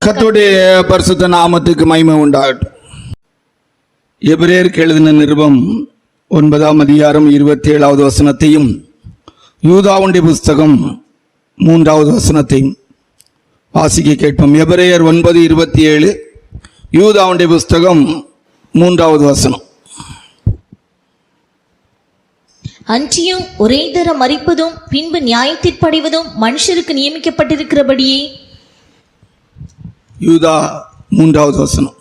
கர்த்தருடைய பரிசுத்த நாமத்துக்கு மகிமை உண்டாகட்டும். எபிரேயருக்கு எழுதின நிருபம் 9ஆம் அதிகாரம் 27வது வசனத்தையும், யூதாவுடைய புஸ்தகம் 3வது வசனத்தையும் வாசிக்க கேட்போம். எபிரேயர் 9:27, யூதாவுடைய புஸ்தகம் 3வது வசனம். அன்றியும் ஒரே தரம் மரிப்பதும் பின்பு நியாயத்திற்படைவதும் மனுஷருக்கு நியமிக்கப்பட்டிருக்கிறபடியே. யூதா 3வது வசனம்.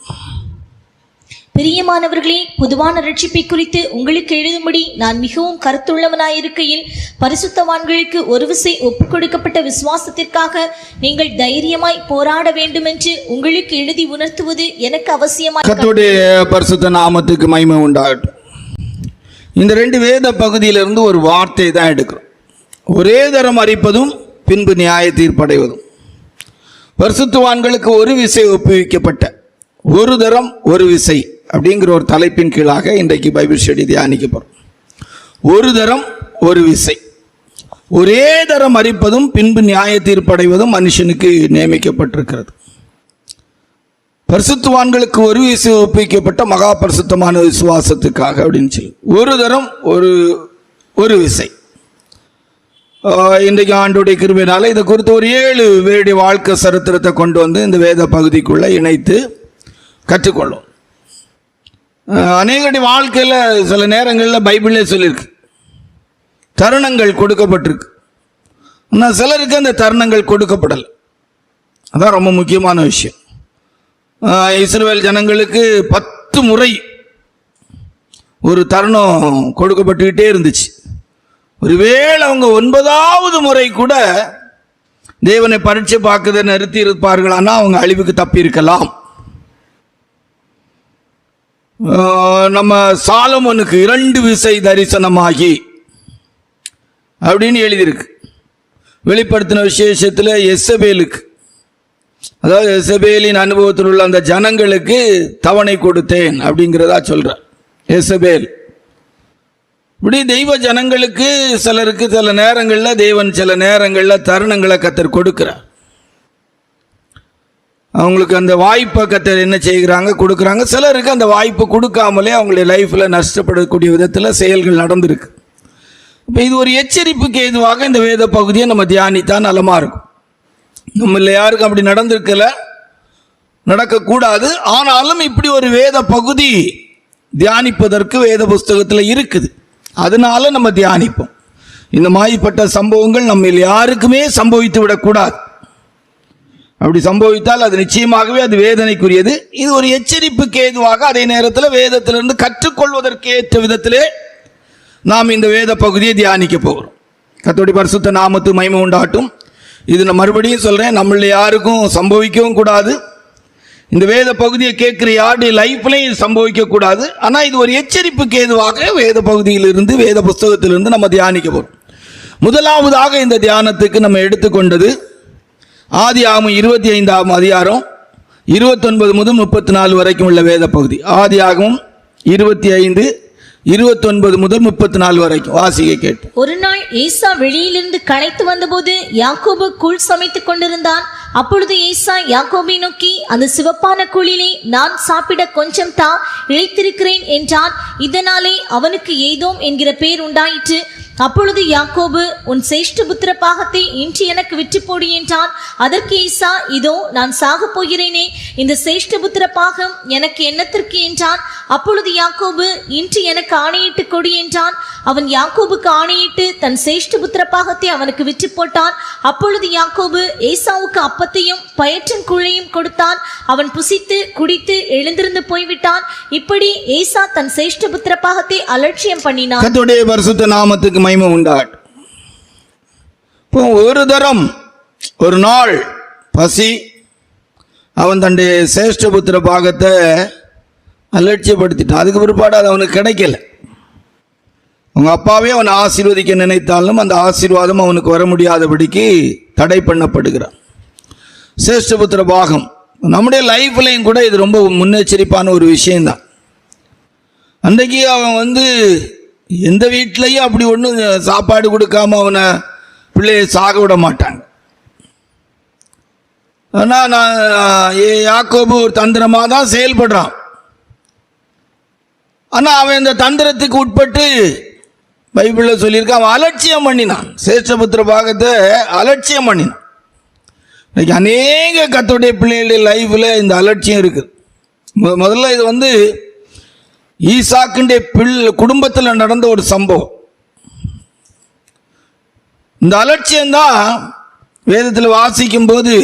பிரியமானவர்களே, பொதுவான ரட்சிப்பை குறித்து உங்களுக்கு எழுதும்படி நான் மிகவும் கருத்துள்ளவனாயிருக்கையில் பரிசுத்தவான்களுக்கு ஒரு விசை ஒப்புக் கொடுக்கப்பட்ட விசுவாசத்திற்காக நீங்கள் தைரியமாய் போராட வேண்டும் என்று உங்களுக்கு எழுதி உணர்த்துவது எனக்கு அவசியமாய். கர்த்தருடைய பரிசுத்த நாமத்துக்கு மகிமை உண்டாகட்டும். இந்த 2 வேத பகுதியிலிருந்து ஒரு வார்த்தை தான் எடுக்கிறோம். ஒரே தரம் அறிப்பதும் பின்பு நியாய தீர்ப்படைவதும். பரிசுத்தவான்களுக்கு ஒரு விசை ஒப்புவிக்கப்பட்ட, ஒரு தரம் ஒரு விசை அப்படிங்கிற ஒரு தலைப்பின் கீழாக இன்றைக்கு பைபிள் ஸ்டடி தியானிக்க போகிறோம். ஒரு தரம் ஒரு விசை, ஒரே தரம் அறிப்பதும் பின்பு நியாய தீர்ப்படைவதும் மனுஷனுக்கு நியமிக்கப்பட்டிருக்கிறது. பரிசுத்தவான்களுக்கு ஒரு விசை ஒப்புவிக்கப்பட்ட மகா பரிசுத்தமான விசுவாசத்துக்காக அப்படின்னு சொல்லி ஒரு தரம் ஒரு விசை. இன்றைக்கு ஆண்டுடைய கிருபையினால இதை குறித்து ஒரு 7 வேடி வாழ்க்கை சரித்திரத்தை கொண்டு வந்து இந்த வேத பகுதிக்குள்ளே இணைத்து கற்றுக்கொள்ளும். அநேகடி வாழ்க்கையில் சில நேரங்களில் பைபிளே சொல்லியிருக்கு, தருணங்கள் கொடுக்கப்பட்டிருக்கு. ஆனால் சிலருக்கு அந்த தருணங்கள் கொடுக்கப்படலை. அதான் ரொம்ப முக்கியமான விஷயம். இஸ்ரவேல் ஜனங்களுக்கு 10 முறை ஒரு தருணம் கொடுக்கப்பட்டுக்கிட்டே இருந்துச்சு. ஒருவேளை அவங்க 9வது முறை கூட தேவனை பரீட்சை பார்க்கதை நிறுத்தி இருப்பார்களானா அவங்க அழிவுக்கு தப்பி இருக்கலாம். நம்ம சாலமோனுக்கு 2 விசை தரிசனமாகி அப்படின்னு எழுதியிருக்கு. வெளிப்படுத்தின விசேஷத்தில் எசபேலுக்கு, அதாவது எசபேலின் அனுபவத்தில் உள்ள அந்த ஜனங்களுக்கு தவணை கொடுத்தேன் அப்படிங்கிறதா சொல்றார். எசபேல் இப்படி தெய்வ ஜனங்களுக்கு சிலருக்கு சில நேரங்களில் தேவன் சில நேரங்களில் தருணங்களை கர்த்தர் கொடுக்கிறார். அவங்களுக்கு அந்த வாய்ப்பை கர்த்தர் என்ன செய்கிறாங்க, கொடுக்குறாங்க. சிலருக்கு அந்த வாய்ப்பு கொடுக்காமலே அவங்களுடைய லைஃப்பில் நஷ்டப்படக்கூடிய விதத்தில் செயல்கள் நடந்திருக்கு. இப்போ இது ஒரு எச்சரிப்புக்கு ஏதுவாக இந்த வேத பகுதியை நம்ம தியானித்தா நலமாக இருக்கும். நம்மள யாருக்கும் அப்படி நடந்திருக்கல, நடக்கக்கூடாது. ஆனாலும் இப்படி ஒரு வேத பகுதி தியானிப்பதற்கு வேத புஸ்தகத்தில் இருக்குது. அதனால நம்ம தியானிப்போம். இந்த மாதிரிப்பட்ட சம்பவங்கள் நம்ம யாருக்குமே சம்பவித்து விடக்கூடாது. அப்படி சம்பவித்தால் அது நிச்சயமாகவே அது வேதனைக்குரியது. இது ஒரு எச்சரிப்புக்கு ஏதுவாக, அதே நேரத்தில் வேதத்திலிருந்து கற்றுக்கொள்வதற்கு ஏற்ற விதத்திலே நாம் இந்த வேத பகுதியை தியானிக்க போகிறோம். கர்த்தருடைய பரிசுத்த நாமத்துக்கு மகிமை உண்டாகட்டும். இது நான் மறுபடியும் சொல்கிறேன், நம்மள யாருக்கும் சம்பவிக்கவும் கூடாது. இந்த வேத பகுதியை கேட்குற யாருடைய லைஃப்லையும் இது சம்பவிக்கக்கூடாது. ஆனால் இது ஒரு எச்சரிப்புக்கு ஏதுவாக வேத பகுதியிலிருந்து, வேத புஸ்தகத்திலிருந்து நம்ம தியானிக்க போகிறோம். முதலாவதாக இந்த தியானத்துக்கு நம்ம எடுத்துக்கொண்டது ஆதியாகமம் 25ஆம் அதிகாரம் 29 முதல் 34 வரைக்கும் உள்ள வேத பகுதி. ஆதியாகமம் 25, 29 முதல் 34 வரைக்கும் வாசிக்க கேட்டு. ஒரு நாள் ஏசா வெளியிலிருந்து களைத்து வந்தபோது யாக்கோபு கூழ் சமைத்துக் கொண்டிருந்தான். அப்பொழுது ஏசா யாக்கோபை நோக்கி, அந்த சிவப்பான கூழிலே நான் சாப்பிட கொஞ்சம் தா, இழைத்திருக்கிறேன் என்றான். இதனாலே அவனுக்கு ஏதோம் என்கிற பேர் உண்டாயிற்று. அப்பொழுது யாக்கோபு, உன் சேஷ்டபுத்திர பாகத்தை இன்று எனக்கு விற்று போடு என்றான். அதற்கு ஏசா, இதோ நான் சாக போகிறேனே, இந்த சேஷ்டபுத்திர பாகம் எனக்கு என்னத்திற்கு என்றான். அப்பொழுது யாக்கோபு, இன்று எனக்கு ஆணையிட்டு கொடு என்றான். அவன் யாக்கோபுக்கு ஆணையிட்டு தன் சேஷ்டபுத்திர பாகத்தை அவனுக்கு விற்று போட்டான். அப்பொழுது யாக்கோபு ஏசாவுக்கு அப்பத்தையும் பயற்றின் கூழையும் கொடுத்தான். அவன் புசித்து குடித்து எழுந்திருந்து போய்விட்டான். இப்படி ஏசா தன் சேஷ்டபுத்திர பாகத்தை அலட்சியம் பண்ணினான். கர்த்தருடைய பரிசுத்த நாமத்துக்கு மகிமை உண்டாகட்டும். இப்போ ஒரு தரம் ஒரு நாள் பசி, அவன் தன்னுடைய சேஷ்டபுத்திர பாகத்தை அலட்சியப்படுத்திட்டான். அதுக்கு பிற்பாடு அது அவனுக்கு கிடைக்கல. அவங்க அப்பாவே அவனை ஆசீர்வதிக்க நினைத்தாலும் அந்த ஆசீர்வாதம் அவனுக்கு வர முடியாதபடிக்கு தடை பண்ணப்படுகிறான். சேஷ்டபுத்திர பாகம் நம்முடைய லைஃப்லையும் கூட இது ரொம்ப முன்னெச்சரிப்பான ஒரு விஷயம்தான். அன்றைக்கு அவன் எந்த வீட்லையும் அப்படி ஒன்றும் சாப்பாடு கொடுக்காம அவனை பிள்ளையை சாக விட மாட்டாங்க. ஆனால் யாக்கோபு ஒரு தந்திரமாக தான் செயல்படுறான். ஆனால் அவன் இந்த தந்திரத்துக்கு உட்பட்டு பைபிளில் சொல்லியிருக்கான், அவன் அலட்சியம் பண்ணினான். சேஷ்டபுத்திர பாகத்தை அலட்சியம் பண்ணினான். இன்னைக்கு அநேக கர்த்தருடைய பிள்ளைகளுடைய லைஃப்பில் இந்த அலட்சியம் இருக்குது. முதல்ல இது ஈசாக்குடைய குடும்பத்தில் நடந்த ஒரு சம்பவம். இந்த அலட்சியம்தான் வேதத்தில் வாசிக்கும் போது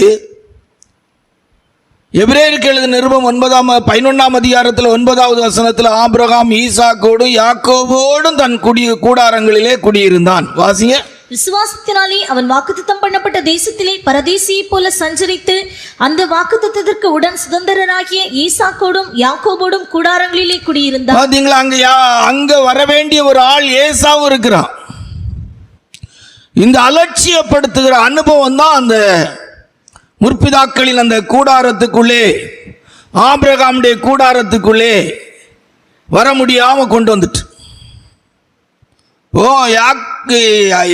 எபிரேயருக்கு எழுதின நிருபம் 11ஆம் அதிகாரத்தில் 9வது வசனத்தில் ஆபிரகாம் ஈசாக்கோடும் யாக்கோபோடும் தன் கூடாரங்களிலே குடியிருந்தான். வாசிங்க. விசுவாசத்தினாலே அவன் வாக்குத்தத்தம் பண்ணப்பட்ட தேசத்திலே பரதேசியைப் போல சஞ்சரித்து அந்த வாக்குத்தத்தத்திற்கு உடன் சுதந்திரராகிய ஈசாக்கோடும் யாக்கோபோடும் கூடாரங்களிலே குடியிருந்தான். பாத்தீங்களா, அங்க வர வேண்டிய ஒரு ஆள் ஏசாவும் இருக்கிறான். இந்த அலட்சியப்படுத்துகிற அனுபவம் தான் அந்த முற்பிதாக்களின் அந்த கூடாரத்துக்குள்ளே, ஆபிரகாமுடைய கூடாரத்துக்குள்ளே வர முடியாம கொண்டு வந்துட்டு.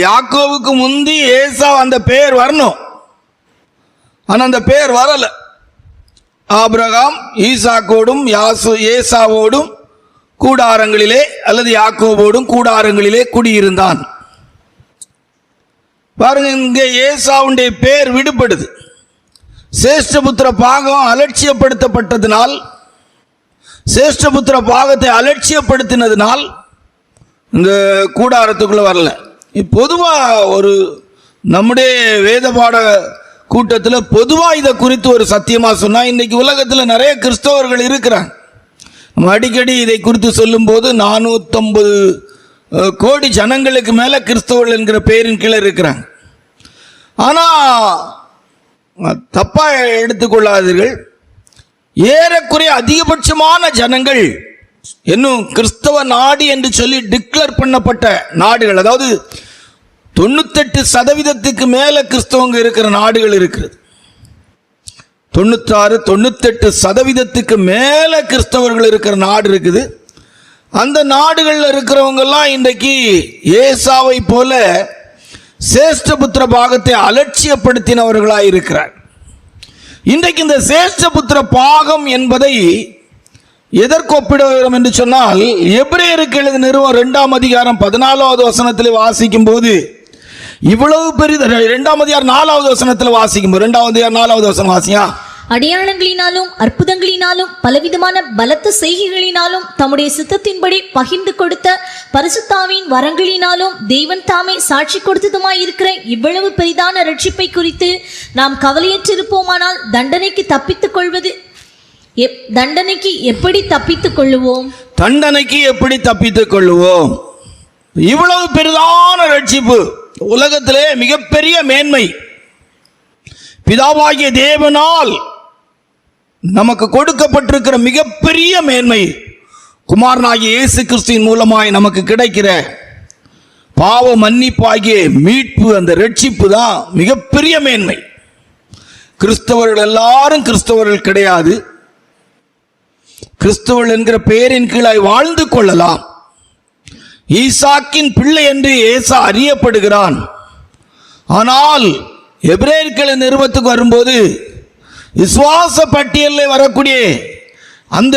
யாக்கோவுக்கு முந்தி ஏசா அந்த பேர் வரணும், ஆனா அந்த பேர் வரல. ஆபிரகாம் ஈசாக்கோடும் ஏசாவோடும் கூடாரங்களிலே அல்லது யாக்கோவோடும் கூடாரங்களிலே குடியிருந்தான். பாருங்க, இங்க ஏசாவுடைய பேர் விடுபடுது. சேஷ்டபுத்திர பாகம் அலட்சியப்படுத்தப்பட்டதினால், சேஷ்டபுத்திர பாகத்தை அலட்சியப்படுத்தினதினால் இந்த கூடாரத்துக்குள்ள வரல. பொதுவாக ஒரு நம்முடைய வேத பாட கூட்டத்தில் பொதுவாக இதை குறித்து ஒரு சத்தியமாக சொன்னால், இன்னைக்கு உலகத்தில் நிறைய கிறிஸ்தவர்கள் இருக்கிறாங்க. நம்ம அடிக்கடி இதை குறித்து சொல்லும்போது 450 கோடி ஜனங்களுக்கு மேலே கிறிஸ்தவர்கள் என்கிற பெயரின் கீழே இருக்கிறாங்க. ஆனால் தப்பாக எடுத்துக்கொள்ளாதீர்கள், ஏறக்குறைய அதிகபட்சமான ஜனங்கள் இன்னும் கிறிஸ்தவ நாடு என்று சொல்லி டிக்ளேர் பண்ணப்பட்ட நாடுகள், அதாவது 98% மேலே கிறிஸ்தவங்க இருக்கிற நாடுகள் இருக்கிறது. 96-98% மேலே கிறிஸ்தவர்கள் இருக்கிற நாடு இருக்குது. அந்த நாடுகளில் இருக்கிறவங்கெல்லாம் இன்றைக்கு ஏசாவை போல சேஷ்டபுத்திர பாகத்தை அலட்சியப்படுத்தினவர்களாக இருக்கிறார். இன்றைக்கு இந்த சேஷ்டபுத்திர பாகம் என்பதை எதற்கு ஒப்பிடுகிறோம் என்று சொன்னால், எபிரேயருக்கு எழுதின நிருபம் 2ஆம் அதிகாரம் 14வது வசனத்தில் வாசிக்கும் போது இவ்வளவு பெரிய 2ஆம் அதிகாரம் 4வது வசனத்தில் வாசிக்கும் போது 2ஆம் அதிகாரம் 4வது வசனம் வாசியா. அடையாளங்களினாலும் அற்புதங்களினாலும் பலவிதமான பலத்த செய்கைகளினாலும் தம்முடைய சித்தத்தின்படி பகிர்ந்து கொடுத்த பரிசுத்தாவின் வரங்களினாலும் தேவன் தாமே சாட்சி கொடுத்ததுமாய் இருக்கிற இவ்வளவு பெரிதான ரட்சிப்பை குறித்து நாம் கவலையற்றிருப்போமானால் தண்டனைக்கு எப்படி தப்பித்துக் கொள்ளுவோம்? தண்டனைக்கு எப்படி தப்பித்துக் கொள்ளுவோம்? இவ்வளவு பெரிதான ரட்சிப்பு, உலகத்திலே மிகப்பெரிய மேன்மை, பிதாவாகிய தேவனால் நமக்கு கொடுக்கப்பட்டிருக்கிற மிகப்பெரிய மேன்மை, குமாரனாகிய இயேசு கிறிஸ்துவின் மூலமாய் நமக்கு கிடைக்கிற பாவ மன்னிப்பாகிய மீட்பு, அந்த ரட்சிப்பு தான் மிகப்பெரிய மேன்மை. கிறிஸ்தவர்கள் எல்லாரும் கிறிஸ்தவர்கள் கிடையாது. கிறிஸ்தவர்கள் என்கிற பெயரின் கீழாய் வாழ்ந்து கொள்ளலாம். ஈசாக்கின் பிள்ளை என்று ஏசா அறியப்படுகிறான். ஆனால் எபிரேயர்கள் நிருபத்துக்கு வரும்போது விசுவாச பட்டியலில் வரக்கூடிய அந்த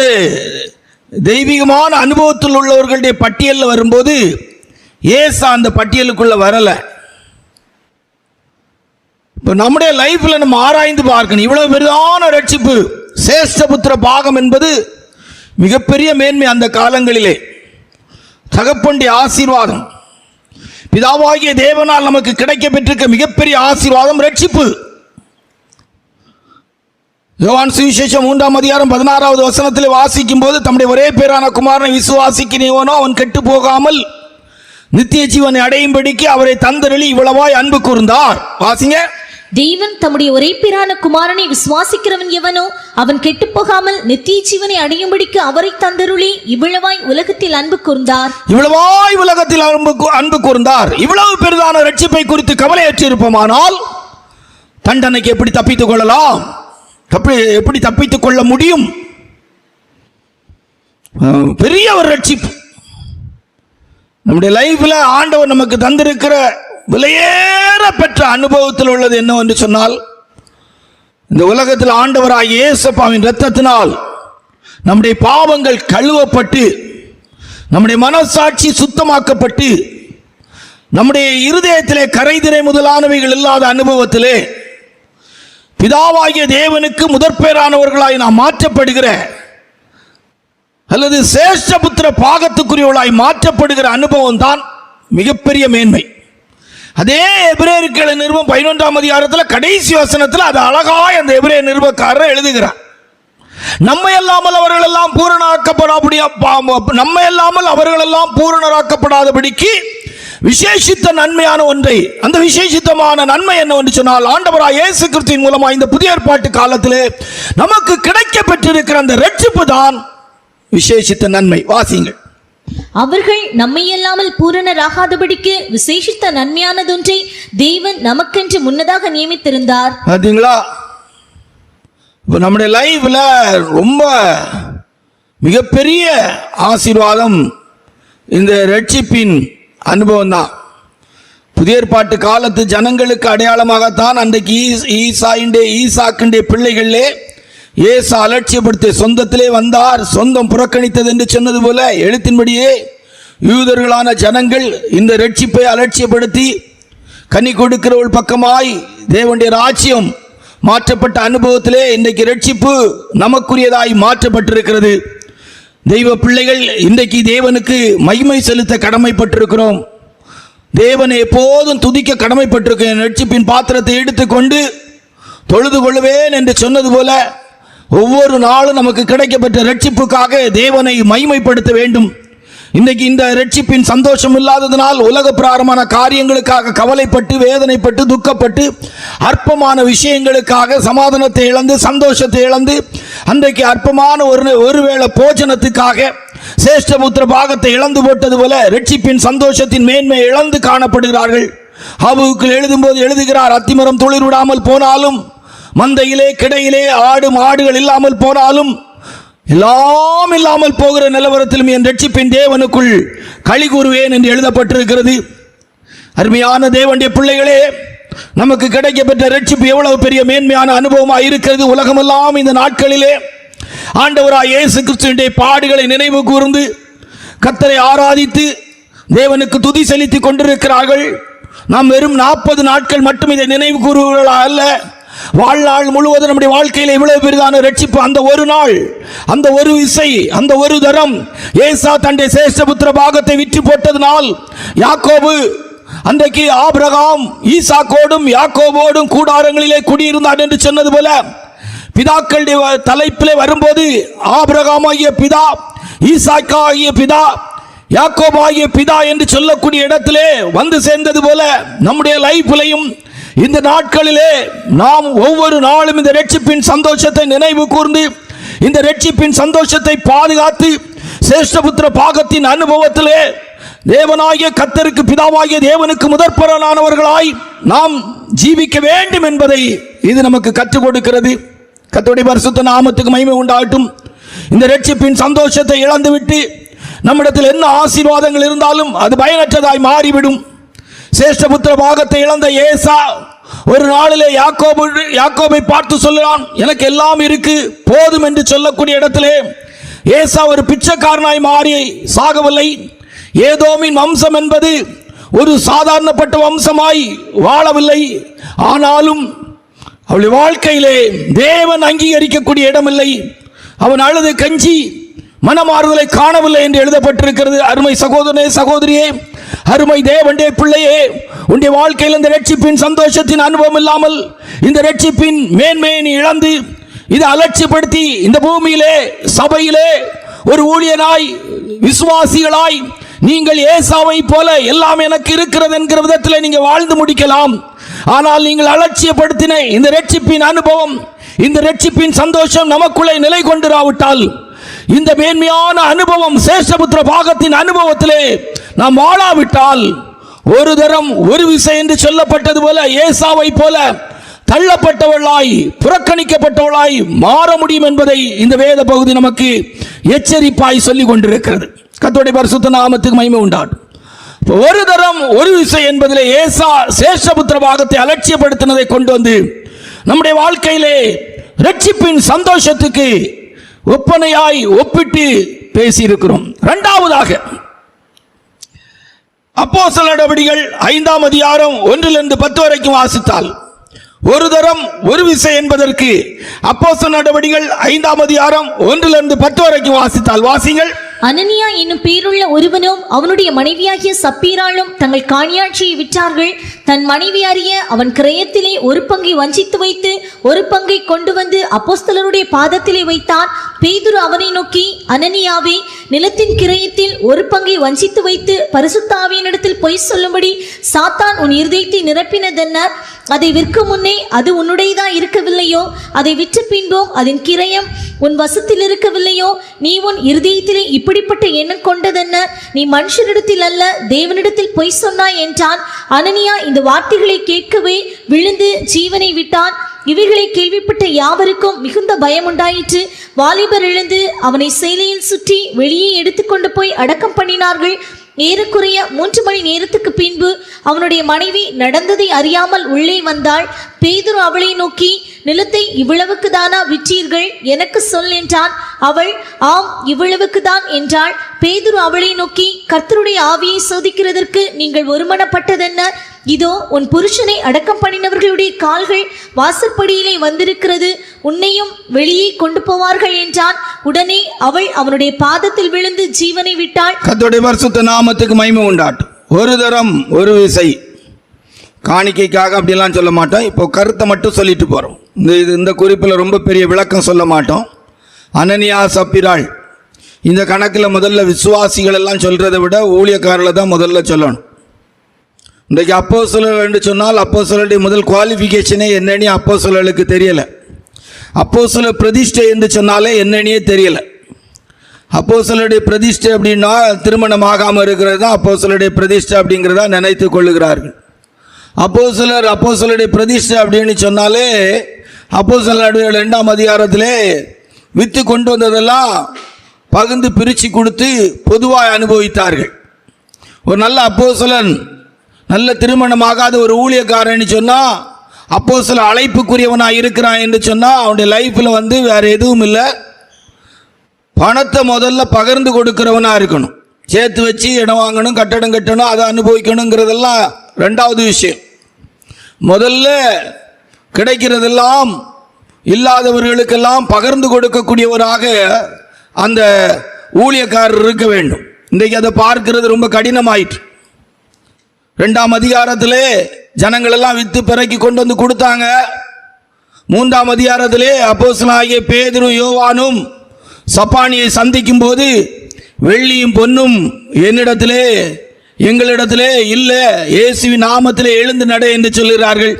தெய்வீகமான அனுபவத்தில் உள்ளவர்களுடைய பட்டியலில் வரும்போது ஏசா அந்த பட்டியலுக்குள்ள வரல. இப்போ நம்முடைய லைஃப்ல நம்ம ஆராய்ந்து பார்க்கணும். இவ்வளவு பெரிதான ரட்சிப்பு, சேஷ்டபுத்திர பாகம் என்பது மிகப்பெரிய மேன்மை. அந்த காலங்களிலே தகப்பனுடைய ஆசீர்வாதம், பிதாவாகிய தேவனால் நமக்கு கிடைக்க பெற்றிருக்க மிகப்பெரிய ஆசீர்வாதம் ரட்சிப்பு. யோவான் சுவிசேஷம் 3ஆம் அதிகாரம் 16வது வசனத்தில் வாசிக்கும் போது, தம்முடைய ஒரே பேரான குமாரனை விசுவாசிக்கிறவனோ அவன் கெட்டு போகாமல் நித்திய ஜீவனை அடையும்படிக்கு அவரை தந்தருளி இவ்வளவாய் அன்பு கூர்ந்தார். வாசிங்க. தேவன் தம்முடைய ஒரே பேரான குமாரனை விசுவாசிக்கிறவன் எவனோ அவன் கெட்டு போகாமல் நித்திய ஜீவனை அடையும்படிக்கு அவரை தந்தருளி இவ்வளவாய் உலகத்தில் அன்பு கூர்ந்தார். இவ்வளவாய் உலகத்தில் அன்பு கூர்ந்தார். இவ்வளவு பெரிதான ரட்சிப்பை குறித்து கவலையற்றிருப்போமானால் தண்டனைக்கு எப்படி தப்பித்துக் கொள்ளலாம்? எப்படி தப்பித்துக் கொள்ள முடியும்? பெரிய ஒரு ரட்சிப்பு நம்முடைய லைஃப்ல ஆண்டவர் நமக்கு தந்திருக்கிற விலையேற பெற்ற அனுபவத்தில் உள்ளது என்னவென்று சொன்னால், இந்த உலகத்தில் ஆண்டவராகிய இயேசுவின் இரத்தத்தினால் நம்முடைய பாவங்கள் கழுவப்பட்டு, நம்முடைய மனசாட்சி சுத்தமாக்கப்பட்டு, நம்முடைய இருதயத்திலே கரைதிரை முதலானவைகள் இல்லாத அனுபவத்திலே பிதாவாகிய தேவனுக்கு முதற்பேரானவர்களாய் நாம் மாற்றப்படுகிற அல்லது சேஷ்டபுத்திர பாகத்துக்குரியவர்களாய் மாற்றப்படுகிற அனுபவம் தான் மிகப்பெரிய மேன்மை. அதே எபிரேயர் நிருபம் 11ஆம் அதிகாரத்தில் கடைசி வசனத்தில் அது அழகாய் அந்த எபிரேய நிருபக்காரர் எழுதுகிறார். நம்மை அல்லாமல் அவர்களெல்லாம் பூரணராக்கப்படாதபடிக்கு விசேஷித்த நன்மையான ஒன்றை, அந்த விசேஷித்தமான நன்மை என்னவென்று சொன்னால், ஆண்டவராகிய இயேசு கிறிஸ்துவின் மூலமா இந்த புதிய ஏற்பாட்டு காலத்திலே நமக்கு கிடைக்க பெற்றிருக்கிற அந்த ரட்சிப்பு தான் விசேஷித்த நன்மை. வாசிங்கள். அவர்கள் நம்மையல்லாமல் பூரணராகாதபடிக்கு விசேஷித்த நன்மையானதொன்றை தேவன் நமக்கென்று முன்னதாக நியமித்திருந்தார். பார்த்தீங்களா? இப்போ நம்முடைய லைஃப்ல ரொம்ப மிகப்பெரிய ஆசீர்வாதம் இந்த ரட்சிப்பின் அனுபவம் தான். புதிய ஏற்பாட்டு காலத்து ஜனங்களுக்கு அடையாளமாகத்தான் அன்றைக்கு ஈசாக்குடைய பிள்ளைகளே ஏசா அலட்சியப்படுத்தி சொந்தத்திலே வந்தார், சொந்தம் புறக்கணித்தது என்று சொன்னது போல எழுத்தின்படியே யூதர்களான ஜனங்கள் இந்த ரட்சிப்பை அலட்சியப்படுத்தி கனி கொடுக்கிறவள் பக்கமாய் தேவனுடைய ராஜ்யம் மாற்றப்பட்ட அனுபவத்திலே இன்றைக்கு ரட்சிப்பு நமக்குரியதாய் மாற்றப்பட்டிருக்கிறது. தெய்வ பிள்ளைகள் இன்றைக்கு தேவனுக்கு மகிமை செலுத்த கடமைப்பட்டிருக்கிறோம். தேவனை எப்போதும் துதிக்க கடமைப்பட்டிருக்கிறோம். ரட்சிப்பின் பாத்திரத்தை எடுத்துக்கொண்டு தொழுது கொள்வேன் என்று சொன்னது போல ஒவ்வொரு நாளும் நமக்கு கிடைக்கப்பட்ட ரட்சிப்புக்காக தேவனை மகிமைப்படுத்த வேண்டும். இன்றைக்கு இந்த ரட்சிப்பின் சந்தோஷம் இல்லாததனால் உலக பிரகாரமான காரியங்களுக்காக கவலைப்பட்டு, வேதனைப்பட்டு, துக்கப்பட்டு, அற்பமான விஷயங்களுக்காக சமாதானத்தை இழந்து, சந்தோஷத்தை இழந்து, அன்றைக்கு அற்பமான ஒருவேளை போஜனத்துக்காக சேஷ்டபுத்திர பாகத்தை இழந்து போட்டது போல ரட்சிப்பின் சந்தோஷத்தின் மேன்மை இழந்து காணப்படுகிறார்கள். ஹபகுக்கு எழுதும்போது எழுதுகிறார், அத்திமரம் துளிர் விடாமல் போனாலும், மந்தையிலே கிடையிலே ஆடு மாடுகள் இல்லாமல் போனாலும், எல்லாம் இல்லாமல் போகிற நிலவரத்திலும் என் ரட்சிப்பின் தேவனுக்குள் களி கூறுவேன் என்று எழுதப்பட்டிருக்கிறது. அருமையான தேவனுடைய பிள்ளைகளே, நமக்கு கிடைக்கப்பெற்ற ரட்சிப்பு எவ்வளவு பெரிய மேன்மையான அனுபவமாக இருக்கிறது. உலகமெல்லாம் இந்த நாட்களிலே ஆண்டவராய் இயேசு கிறிஸ்துவினுடைய பாடுகளை நினைவு கூர்ந்து கர்த்தரை ஆராதித்து தேவனுக்கு துதி செலுத்தி கொண்டிருக்கிறார்கள். நாம் வெறும் 40 நாட்கள் மட்டும் இதை நினைவு கூறுவர்களா அல்ல, வாழ்நாள் முழுவதும் நம்முடைய வாழ்க்கையில் இவ்வளவு பெரிதான ரட்சிப்பு. அந்த ஒரு நாள், அந்த ஒரு விசை, அந்த ஒரு தரம் ஏசா தன்னுடைய சேஷ்டபுத்திர பாகத்தை விற்று போட்டதனால் யாக்கோபு அன்றைக்கு ஆபிரகாம் ஈசாக்கோடும் யாக்கோபோடும் கூடாரங்களிலே குடியிருந்தான் என்று சொன்னது போல பிதாக்களுடைய தலைப்பிலே வரும்போது ஆபிரகாம் ஆகிய பிதா, ஈசாக்கா ஆகிய பிதா, யாக்கோபு ஆகிய பிதா என்று சொல்லக்கூடிய இடத்திலே வந்து சேர்ந்தது போல நம்முடைய லைஃப்லையும் இந்த நாட்களிலே நாம் ஒவ்வொரு நாளும் இந்த ரட்சிப்பின் சந்தோஷத்தை நினைவு கூர்ந்து, இந்த ரட்சிப்பின் சந்தோஷத்தை பாதுகாத்து, சேஷ்டபுத்திர பாகத்தின் அனுபவத்திலே தேவனாகிய கர்த்தருக்கு பிதாவாகிய தேவனுக்கு முதற்பலனானவர்களாய் நாம் ஜீவிக்க வேண்டும் என்பதை இது நமக்கு கற்றுக் கொடுக்கிறது. கர்த்தருடைய பரிசுத்த நாமத்துக்கு மகிமை உண்டாகட்டும். இந்த ரட்சிப்பின் சந்தோஷத்தை இழந்துவிட்டு நம்மிடத்தில் என்ன ஆசீர்வாதங்கள் இருந்தாலும் அது பயனற்றதாய் மாறிவிடும். சேஷ்டபுத்திர பாகத்தை இழந்த ஏசா ஒரு நாளிலே யாக்கோபை பார்த்து சொல்லுறான், எனக்கு எல்லாம் இருக்கு போதும் என்று சொல்லக்கூடிய இடத்திலே ஏசா ஒரு பிச்சைக்காரனாய் மாறி சாகவில்லை. ஏதோமின் வம்சம் என்பது ஒரு சாதாரணப்பட்ட வம்சமாய் வாழவில்லை. ஆனாலும் அவளுடைய வாழ்க்கையிலே தேவன் அங்கீகரிக்கக்கூடிய இடமில்லை. அவன் அழுது கஞ்சி மனமாறுதலை காணவில்லை என்று எழுதப்பட்டிருக்கிறது. அருமை சகோதரனே, சகோதரியே, அருமை தேவனுடைய பிள்ளையே, உன்னுடைய வாழ்க்கையில் இந்த ரட்சிப்பின் சந்தோஷத்தின் அனுபவம் இல்லாமல் இந்த ரட்சிப்பின் மேன்மையை நீ இழந்து இதை அலட்சியப்படுத்தி இந்த பூமியிலே சபையிலே ஒரு ஊழியனாய் விசுவாசிகளாய் நீங்கள் ஏசாவை போல எல்லாம் எனக்கு இருக்கிறது என்கிற விதத்தில் நீங்கள் வாழ்ந்து முடிக்கலாம். ஆனால் நீங்கள் அலட்சியப்படுத்தின இந்த ரட்சிப்பின் அனுபவம், இந்த ரட்சிப்பின் சந்தோஷம் நமக்குள்ளே நிலை கொண்டிராவிட்டால், இந்த மேன்மையான அனுபவம் சேஷ்டபுத்திர பாகத்தின் அனுபவத்திலே நாம் வாழாவிட்டால், ஒரு தரம் ஒரு விசை என்று சொல்லப்பட்டது போல ஏசாவை போல தள்ளப்பட்டவளாய் புறக்கணிக்கப்பட்டவளாய் மாற முடியும் என்பதை இந்த வேத பகுதி நமக்கு எச்சரிப்பாய் சொல்லிக் கொண்டிருக்கிறது. கர்த்தருடைய பரிசுத்த நாமத்துக்கு மகிமை உண்டாகட்டும். ஒரு தரம் ஒரு விசை என்பதிலே ஏசா சேஷ்டபுத்திர பாகத்தை அலட்சியப்படுத்தினதை கொண்டு வந்து நம்முடைய வாழ்க்கையிலே ரட்சிப்பின் சந்தோஷத்துக்கு ஒப்பனையாய் ஒப்பிட்டு பேசியிருக்கிறோம். இரண்டாவதாக அப்போஸ்தலர் நடவடிக்கைகள் 5ஆம் அதிகாரம் 1-10 வரைக்கும் வாசித்தால், ஒரு தரம் ஒரு விசை என்பதற்கு அப்போஸ்தலர் நடவடிக்கைகள் 5ஆம் அதிகாரம் 1-10 வரைக்கும் வாசித்தால், வாசிங்கள். அனனியா என்னும் பேருள்ள ஒருவனும் அவனுடைய மனைவியாகிய சப்பீராளும் தங்கள் காணியாட்சியை விற்றார்கள். தன் மனைவி அறிய அவன் கிரயத்திலே ஒரு பங்கை வஞ்சித்து வைத்து ஒரு பங்கை கொண்டு வந்து அப்போஸ்தலருடைய பாதத்திலே வைத்தான். பேதுரு அவனை நோக்கி, அனனியாவே, நிலத்தின் கிரயத்தில் ஒரு பங்கை வஞ்சித்து வைத்து பரிசுத்த ஆவியினிடத்தில் பொய் சொல்லும்படி சாத்தான் உன் இருதயத்தை நிரப்பினதென்ன? அதை விற்கும் முன்னே அது உன்னுடையதா இருக்கவில்லையோ? அதை விற்ற பின்பும் அதன் கிரயம் உன் வசத்தில் இருக்கவில்லையோ? நீ உன் இருதயத்திலே இப்படிப்பட்ட எண்ணம் கொண்டதென்ன? நீ மனுஷரிடத்தில் அல்ல தேவனிடத்தில் பொய் சொன்னாய் என்றான். அனனியா இந்த வார்த்தைகளை கேட்கவே விழுந்து ஜீவனை விட்டான். இவைகளை கேள்விப்பட்ட யாவருக்கும் மிகுந்த பயம் உண்டாயிற்று. வாலிபர் எழுந்து அவனை சேலையில் சுற்றி வெளியே எடுத்துக்கொண்டு போய் அடக்கம் பண்ணினார்கள். ஏறக்குறைய 3 மணி நேரத்துக்கு பின்பு அவனுடைய மனைவி நடந்ததை அறியாமல் உள்ளே வந்தாள். பேதுரு அவளை நோக்கி, நிலத்தை இவ்வளவுக்கு தானா விற்றீர்கள்? எனக்கு சொல் என்றான். அவள், ஆம், இவ்வளவுக்கு தான் என்றாள். பேதுரு அவளை நோக்கி, கர்த்தருடைய ஆவியை சோதிக்கிறதற்கு நீங்கள் ஒருமனப்பட்டதென்ன? இதோ உன் புருஷனை அடக்கம் பண்ணினவர்களுடைய கால்கள் வாசற்படியிலே வந்திருக்கிறது, உன்னையும் வெளியே கொண்டு போவார்கள் என்றான். உடனே அவள் அவனுடைய பாதத்தில் விழுந்து ஜீவனை விட்டாள். கர்த்தருடைய பரிசுத்த நாமத்துக்கு மகிமை உண்டாட்டும். ஒரு தரம் ஒரு விசை காணிக்கைக்காக அப்படிலாம் சொல்ல மாட்டோம். இப்போ கருத்தை மட்டும் சொல்லிட்டு போகிறோம். இந்த குறிப்பில் ரொம்ப பெரிய விளக்கம் சொல்ல மாட்டோம். அனனியா சப்பீராள் இந்த கணக்கில் முதல்ல விசுவாசிகள் எல்லாம் சொல்கிறத விட ஊழியக்காரர்களை தான் முதல்ல சொல்லணும். இன்றைக்கு அப்போஸ்தலர் என்று சொன்னால் அப்போஸ்தலருடைய முதல் குவாலிஃபிகேஷனே என்னன்னு அப்போஸ்தலருக்கு தெரியலை. அப்போஸ்தலர் பிரதிஷ்டை என்று சொன்னாலே என்னன்னே தெரியலை. அப்போஸ்தலருடைய பிரதிஷ்டை அப்படின்னா திருமணமாகாமல் இருக்கிறது தான் அப்போஸ்தலருடைய பிரதிஷ்டை அப்படிங்கிறதா நினைத்து கொள்ளுகிறார்கள். அப்போஸ்தலருடைய பிரதிஷ்டை அப்படின்னு சொன்னாலே அப்போஸ்தலருடைய 2ஆம் அதிகாரத்திலே வித்து கொண்டு வந்ததெல்லாம் பகிர்ந்து பிரித்து கொடுத்து பொதுவாக அனுபவித்தார்கள். ஒரு நல்ல அப்போஸ்தலன், நல்ல திருமணமாகாத ஒரு ஊழியக்காரன்னு சொன்னால், அப்போஸ்தலர் அழைப்புக்குரியவனாக இருக்கிறான் என்று சொன்னால், அவனுடைய லைஃப்பில் வேறு எதுவும் இல்லை, பணத்தை முதல்ல பகிர்ந்து கொடுக்கிறவனாக இருக்கணும். சேர்த்து வச்சு இடம் வாங்கணும், கட்டடம் கட்டணும், அதை அனுபவிக்கணுங்கிறதெல்லாம் ரெண்டாவது விஷயம். முதல்ல கிடைக்கிறதெல்லாம் இல்லாதவர்களுக்கெல்லாம் பகிர்ந்து கொடுக்கக்கூடியவராக அந்த ஊழியக்காரர் இருக்க வேண்டும். இன்றைக்கு அதை பார்க்கிறது ரொம்ப கடினமாயிற்று. 2ஆம் அதிகாரத்திலே ஜனங்களெல்லாம் வித்து பிறக்கி கொண்டு வந்து கொடுத்தாங்க. 3ஆம் அதிகாரத்திலே அப்போஸ்தலனாகிய பேதுரு யோவானும் சப்பானியை சந்திக்கும் போது, வெள்ளியும் பொன்னும் என்னிடத்திலே எங்களிடத்திலே இல்லை, இயேசுவின் நாமத்திலே எழுந்து நட என்று சொல்கிறார்கள்.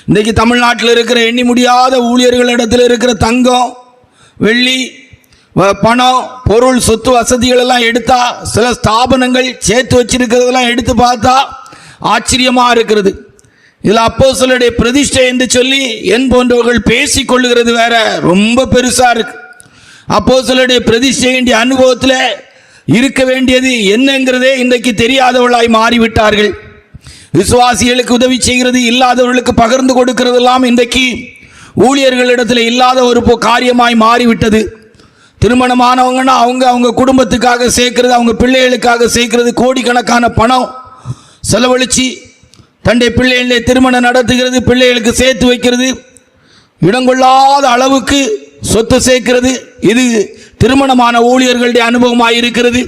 இன்றைக்கு தமிழ்நாட்டில் இருக்கிற எண்ணி முடியாத ஊழியர்களிடத்தில் இருக்கிற தங்கம், வெள்ளி, பணம், பொருள், சொத்து வசதிகள் எல்லாம் எடுத்தா, சில ஸ்தாபனங்கள் சேர்த்து வச்சிருக்கிறதெல்லாம் எடுத்து பார்த்தா ஆச்சரியமாக இருக்கிறது. இதில் அப்போஸ்தலருடைய பிரதிஷ்டை என்று சொல்லி என் போன்றவர்கள் பேசி கொள்ளுகிறது வேற ரொம்ப பெருசாக இருக்கு. அப்போஸ்தலருடைய பிரதிஷ்டையினுடைய அனுபவத்தில் இருக்க வேண்டியது என்னங்கிறதே இன்றைக்கு தெரியாதவர்களாய் மாறிவிட்டார்கள். விசுவாசிகளுக்கு உதவி செய்கிறது, இல்லாதவர்களுக்கு பகிர்ந்து கொடுக்கிறதெல்லாம் இன்றைக்கு ஊழியர்களிடத்தில் இல்லாத ஒரு காரியமாய் மாறிவிட்டது. திருமணமானவங்கன்னா அவங்க குடும்பத்துக்காக சேர்க்கிறது, அவங்க பிள்ளைகளுக்காக சேர்க்கிறது, கோடிக்கணக்கான பணம் செலவழித்து தன்னுடைய பிள்ளைகளை திருமணம் நடத்துகிறது, பிள்ளைகளுக்கு சேர்த்து வைக்கிறது, இடங்கொள்ளாத அளவுக்கு சொத்து சேர்க்கிறது. இது திருமணமான ஊழியர்களுடைய அனுபவமாக இருக்கிறது.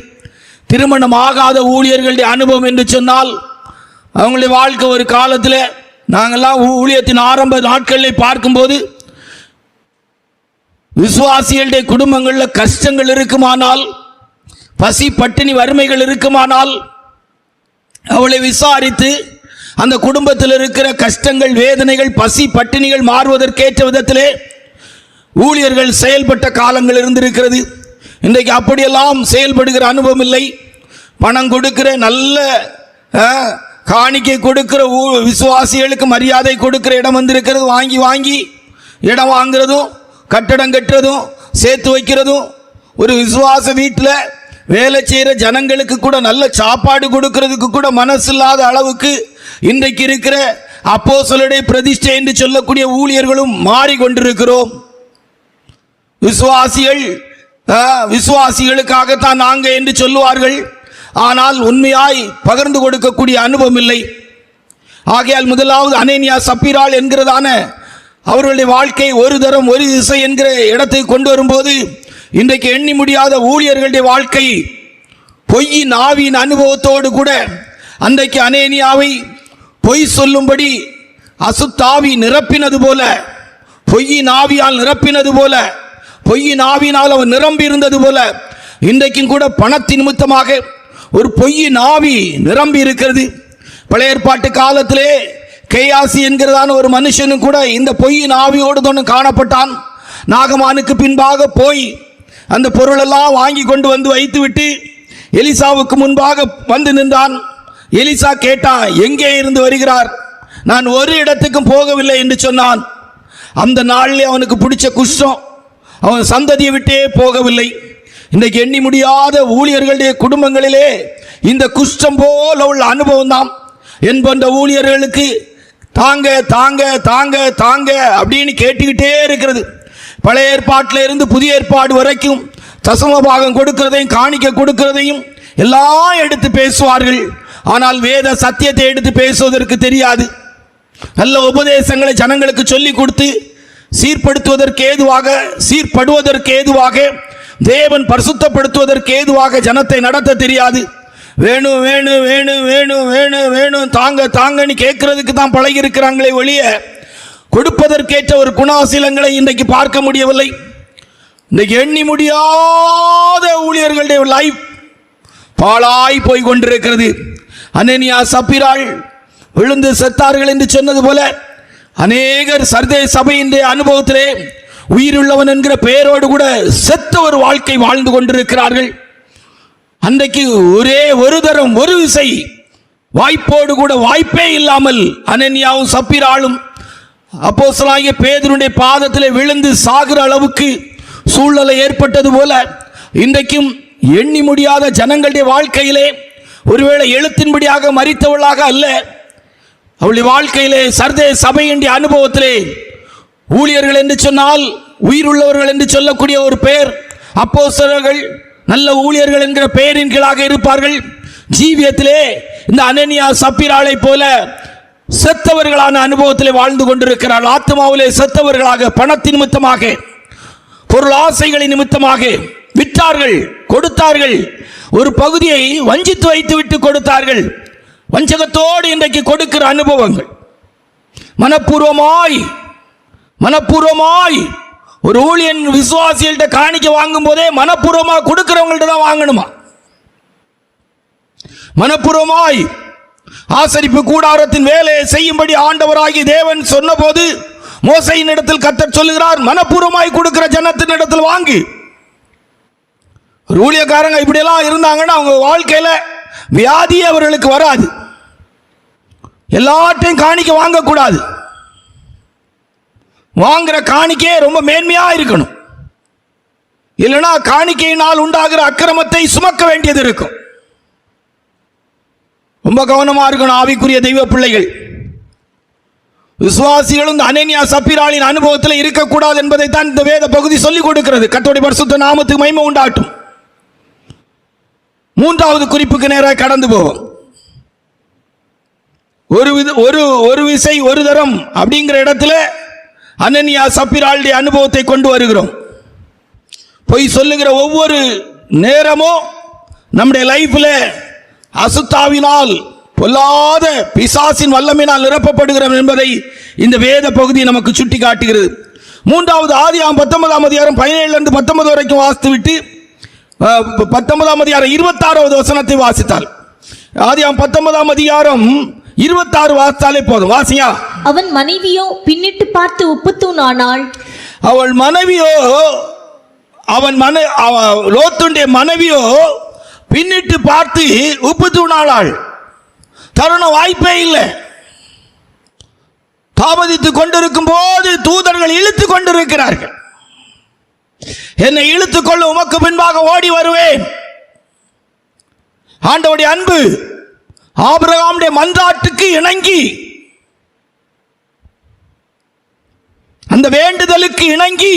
திருமணமாகாத ஊழியர்களுடைய அனுபவம் என்று சொன்னால், அவங்களுடைய வாழ்க்கை ஒரு காலத்தில் நாங்கள்லாம் ஊழியத்தின் ஆரம்ப நாட்களில் பார்க்கும்போது, விசுவாசிகளுடைய குடும்பங்களில் கஷ்டங்கள் இருக்குமானால், பசி பட்டினி வறுமைகள் இருக்குமானால், அவளை விசாரித்து அந்த குடும்பத்தில் இருக்கிற கஷ்டங்கள், வேதனைகள், பசி பட்டினிகள் மாறுவதற்கேற்ற விதத்திலே ஊழியர்கள் செயல்பட்ட காலங்கள் இருந்திருக்கிறது. இன்றைக்கு அப்படியெல்லாம் செயல்படுகிற அனுபவம் இல்லை. பணம் கொடுக்கிற, நல்ல காணிக்கை கொடுக்கிற விசுவாசிகளுக்கு மரியாதை கொடுக்கிற இடம் வந்திருக்கிறது. வாங்கி வாங்கி இடம் வாங்குறதும், கட்டடம் கட்டுறதும், சேர்த்து வைக்கிறதும், ஒரு விசுவாச வீட்டில் வேலை செய்கிற ஜனங்களுக்கு கூட நல்ல சாப்பாடு கொடுக்கறதுக்கு கூட மனசு இல்லாத அளவுக்கு இன்றைக்கு இருக்கிற அப்போஸ்தலருடைய பிரதிஷ்டை என்று சொல்லக்கூடிய ஊழியர்களும் மாறிக்கொண்டிருக்கிறோம். விசுவாசிகளுக்காகத்தான் நாங்க என்று சொல்லுவார்கள். ஆனால் உண்மையாய் பகிர்ந்து கொடுக்கக்கூடிய அனுபவம் இல்லை. ஆகையால் முதலாவது அனனியா சப்பீராள் என்கிறதான அவர்களுடைய வாழ்க்கை ஒரு தரம் ஒரு திசை என்கிற இடத்தை கொண்டு வரும்போது இன்றைக்கு எண்ணி முடியாத ஊழியர்களுடைய வாழ்க்கை பொய்யின் ஆவியின் அனுபவத்தோடு கூட அன்றைக்கு அனனியாவை பொய் சொல்லும்படி அசுத்தாவி நிரப்பினது போல, பொய்யின் ஆவியால் நிரப்பினது போல, பொய்யின் ஆவியினால் அவர் நிரம்பி இருந்தது போல இன்றைக்கும் கூட பணத்தின் நிமித்தமாக ஒரு பொய்யின் ஆவி நிரம்பி இருக்கிறது. பழைய ஏற்பாட்டு காலத்திலே கேயாசி என்கிறதான ஒரு மனுஷனும் கூட இந்த பொய்யின் ஆவியோடு தான் காணப்பட்டான். நாகமானுக்கு பின்பாக போய் அந்த பொருளெல்லாம் வாங்கி கொண்டு வந்து வைத்துவிட்டு எலிசாவுக்கு முன்பாக வந்து நின்றான். எலிசா கேட்டான், எங்கே இருந்து வருகிறார்? நான் ஒரு இடத்துக்கும் போகவில்லை என்று சொன்னான். அந்த நாளிலே அவனுக்கு பிடிச்ச குஷ்டம் அவன் சந்ததியை விட்டே போகவில்லை. இன்றைக்கு எண்ணி முடியாத ஊழியர்களுடைய குடும்பங்களிலே இந்த குஷ்டம் போல உள்ள அனுபவம் தான். என்பன்ற ஊழியர்களுக்கு தாங்க தாங்க தாங்க தாங்க அப்படின்னு கேட்டுக்கிட்டே இருக்கிறது. பழைய ஏற்பாட்டில் இருந்து புதிய ஏற்பாடு வரைக்கும் தசம பாகம் கொடுக்கிறதையும் காணிக்க கொடுக்கிறதையும் எல்லாம் எடுத்து பேசுவார்கள். ஆனால் வேத சத்தியத்தை எடுத்து பேசுவதற்கு தெரியாது. நல்ல உபதேசங்களை ஜனங்களுக்கு சொல்லிக் கொடுத்து சீர்படுத்துவதற்கு ஏதுவாக தேவன் பரிசுத்தப்படுத்துவதற்கு ஏதுவாக ஜனத்தை நடத்த தெரியாது. வேணும் வேணும் வேணும் வேணும் வேணும் வேணும் தாங்க தாங்கன்னு கேட்கறதுக்கு தான் பழகி இருக்கிறாங்களே ஒழிய கொடுப்பதற்கேற்ற ஒரு குணாசீலங்களை இன்றைக்கு பார்க்க முடியவில்லை. இன்றைக்கு எண்ணி முடியாத ஊழியர்களுடைய லைஃப் பாழாய் போய் கொண்டிருக்கிறது. அனனியா சப்பீராள் விழுந்து செத்தார்கள் என்று சொன்னது போல அநேகர் சர்தே சபையின் அனுபவத்திலே உயிருள்ளவன் என்கிற பெயரோடு கூட செத்த ஒரு வாழ்க்கை வாழ்ந்து கொண்டிருக்கிறார்கள். அன்றைக்கு ஒரே ஒரு தரம் ஒரு விசை வாய்ப்போடு கூட வாய்ப்பே இல்லாமல் அனனியாவும் சப்பீராளும் அப்போஸ்தலனாகிய பேதுருடைய பாதத்திலே விழுந்து சாகிற அளவுக்கு சூழ்நிலை ஏற்பட்டது போல இன்றைக்கும் எண்ணி முடியாத ஜனங்களுடைய வாழ்க்கையிலே ஒருவேளை எழுத்தின்படியாக மரித்தவளாக அல்ல, அவளுடைய வாழ்க்கையிலே சர்தே சபையின் அனுபவத்திலே ஊழியர்கள் என்று சொன்னால் உயிருள்ளவர்கள் என்று சொல்லக்கூடிய ஒரு பெயர், அப்போஸ்தலர்கள் நல்ல ஊழியர்கள் என்கிற பெயரின் கீழாக இருப்பார்கள். ஜீவியத்திலே இந்த அனனியா சப்பீராளை போல செத்தவர்களான அனுபவத்திலே வாழ்ந்து கொண்டிருக்கிறார். ஆத்மாவிலே செத்தவர்களாக, பணத்தின் நிமித்தமாக, பொருள் ஆசைகளின் நிமித்தமாக விற்றார்கள், கொடுத்தார்கள். ஒரு பகுதியை வஞ்சித்து வைத்து விட்டு கொடுத்தார்கள். வஞ்சகத்தோடு இன்றைக்கு கொடுக்கிற அனுபவங்கள் மனப்பூர்வமாய் ஒரு ஊழியன் விசுவாசிகள்கிட்ட காணிக்க வாங்கும் போதே மனப்பூர்வமா கொடுக்கிறவங்கள்ட்ட தான் வாங்கணுமா? மனப்பூர்வமாய் ஆசரிப்பு கூடாரத்தின் வேலையை செய்யும்படி ஆண்டவராகி தேவன் சொன்ன போது மோசையின் இடத்தில் கர்த்தர் சொல்லுகிறார், மனப்பூர்வமாய் கொடுக்கிற ஜனத்தின் இடத்தில் வாங்கு. ஒரு ஊழியக்காரங்க இப்படியெல்லாம் இருந்தாங்கன்னா அவங்க வாழ்க்கையில வியாதி அவர்களுக்கு வராது. எல்லாத்தையும் காணிக்க வாங்கக்கூடாது. வாங்குற காணிக்கே ரொம்ப மேன்மையா இருக்கணும். இல்லைன்னா காணிக்கையினால் உண்டாகிற அக்கிரமத்தை சுமக்க வேண்டியது இருக்கும். ரொம்ப கவனமா இருக்கணும் ஆவிக்குரிய தெய்வ பிள்ளைகள். விசுவாசிகளும் இந்த அனனியா சப்பீராளின் அனுபவத்தில் இருக்கக்கூடாது என்பதை தான் இந்த வேத பகுதி சொல்லிக் கொடுக்கிறது. கர்த்தருடைய பரிசுத்த நாமத்துக்கு மகிமை உண்டாகட்டும். மூன்றாவது குறிப்புக்கு நேராக கடந்து போவோம். ஒரு விசை ஒரு தரம் அப்படிங்கிற இடத்துல அனனியா சப்பீராளுடைய அனுபவத்தை கொண்டு வருகிறோம். பொய் சொல்லுகிற ஒவ்வொரு நேரமும் நம்முடைய லைஃப்ல அசுத்தாவினால் பொல்லாத பிசாசின் வல்லமையினால் நிரப்பப்படுகிறோம் என்பதை இந்த வேத பகுதி நமக்கு சுட்டி காட்டுகிறது. மூன்றாவது ஆதியாகமம் 19ஆம் அதிகாரம் 17 19 வரைக்கும் வாசித்து விட்டு 19ஆம் அதிகாரம் 26வது வசனத்தை வாசித்தால், ஆதியாகமம் 19ஆம் அதிகாரம் 26 வாசித்தாலே போதும். வாசியா. அவன் மனைவியோ பின்னிட்டு பார்த்து உப்புத்தூணானாள். அவள் மனைவியோ லோத்துடைய மனைவியோ பின்னிட்டு பார்த்து உப்பு தூணாளாள். தருண வாய்ப்பே இல்லை. தாமதித்துக் கொண்டிருக்கும் போது தூதர்கள் இழுத்து கொண்டிருக்கிறார்கள். என்னை இழுத்துக் கொள்ள உமக்கு பின்பாக ஓடி வருவேன். ஆண்டவருடைய அன்பு ஆபிரகாமுடைய மன்றாட்டுக்கு இணங்கி அந்த வேண்டுதலுக்கு இணங்கி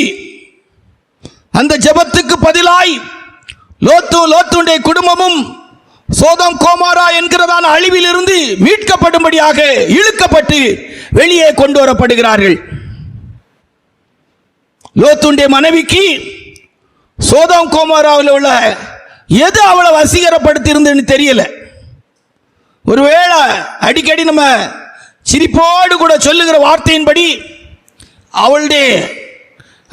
அந்த ஜெபத்துக்கு பதிலாய் லோத்துடைய குடும்பமும் சோதோம் கோமாரா என்கிறதான அழிவிலிருந்து மீட்கப்படும்படியாக இழுக்கப்பட்டு வெளியே கொண்டு வரப்படுகிறார்கள். லோத்துடைய மனைவிக்கு சோதோம் கோமாராவில் உள்ள எது அவளை வசீகரப்படுத்தி இருந்ததுன்னு தெரியல. ஒருவேளை அடிக்கடி நம்ம சிரிப்போடு கூட சொல்லுகிற வார்த்தையின்படி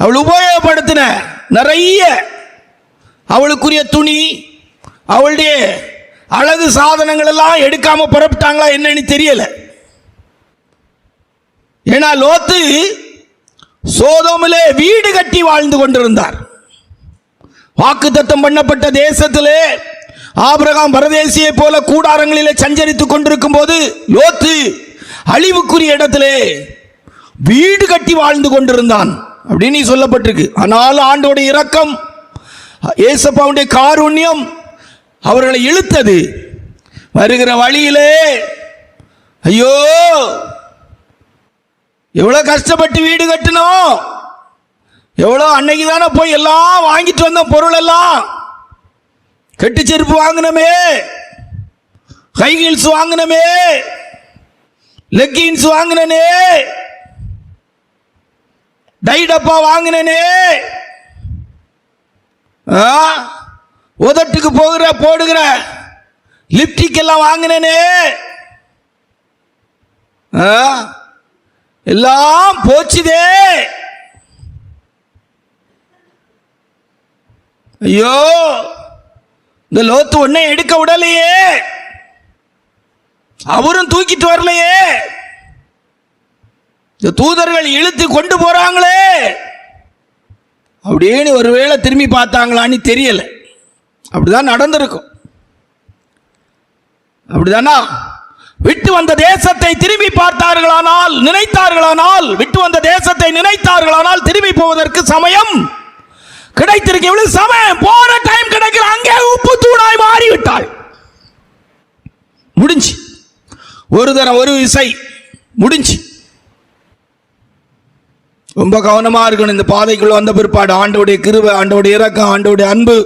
அவள் உபயோகப்படுத்தின நிறைய அவளுக்குரிய துணி, அவளுடைய அழகு சாதனங்கள் எல்லாம் எடுக்காம புறப்பட்டாங்களா என்னன்னு தெரியல. ஏன்னா லோத்து சோதோமிலே வீடு கட்டி வாழ்ந்து கொண்டிருந்தார். வாக்குத்தத்தம் பண்ணப்பட்ட தேசத்திலே ஆபிரகாம் பரதேசியை போல கூடாரங்களிலே சஞ்சரித்துக் கொண்டிருக்கும் போது லோத்து அழிவுக்குரிய இடத்திலே வீடு கட்டி வாழ்ந்து கொண்டிருந்தான் அப்படின்னு சொல்லப்பட்டிருக்கு. ஆனால் ஆண்டோடைய இரக்கம், ஏசப்பாவுடைய காருண்யம் அவர்களை இழுத்தது. வருகிற வழியிலே ஐயோ எவ்வளவு கஷ்டப்பட்டு வீடு கட்டணும், எவ்வளோ அன்னைக்கு தானே போய் எல்லாம் வாங்கிட்டு வந்த பொருள் எல்லாம், கெட்டு செருப்பு வாங்கினமே, ஹை ஹீல்ஸ் வாங்கினமே, லெக்கின்ஸ் வாங்கினே, டை டப்பா வாங்கினே, உதட்டுக்கு போடுகிற லிப்டிக் எல்லாம் வாங்கினே, எல்லாம் போச்சுதே. ஐயோ இந்த லோத்து ஒன்னை எடுக்க விடலையே, அவரும் தூக்கிட்டு வரலையே, இந்த தூதர்கள் இழுத்து கொண்டு போறாங்களே அப்படின்னு ஒருவேளை திரும்பி பார்த்தாங்களான்னு தெரியல. அப்படிதான் நடந்திருக்கும். அப்படிதானா? விட்டு வந்த தேசத்தை திரும்பி பார்த்தார்களானால், நினைத்தார்களானால், விட்டு வந்த தேசத்தை நினைத்தார்களானால் திரும்பி போவதற்கு சமயம் கிடைத்திருக்கு. எவ்வளவு சமயம், போற டைம் கிடைக்கல, அங்கே உப்பு தூணாய் மாறிவிட்டாள். முடிஞ்சு, ஒரு தரம் ஒரு விசை முடிஞ்சு. ரொம்ப கவனமா இருக்கணும். இந்த பாதைக்குள்ள வந்த பிற்பாடு ஆண்டோடைய கிருபை, ஆண்டோடைய இரக்கம், ஆண்டோடைய அன்பு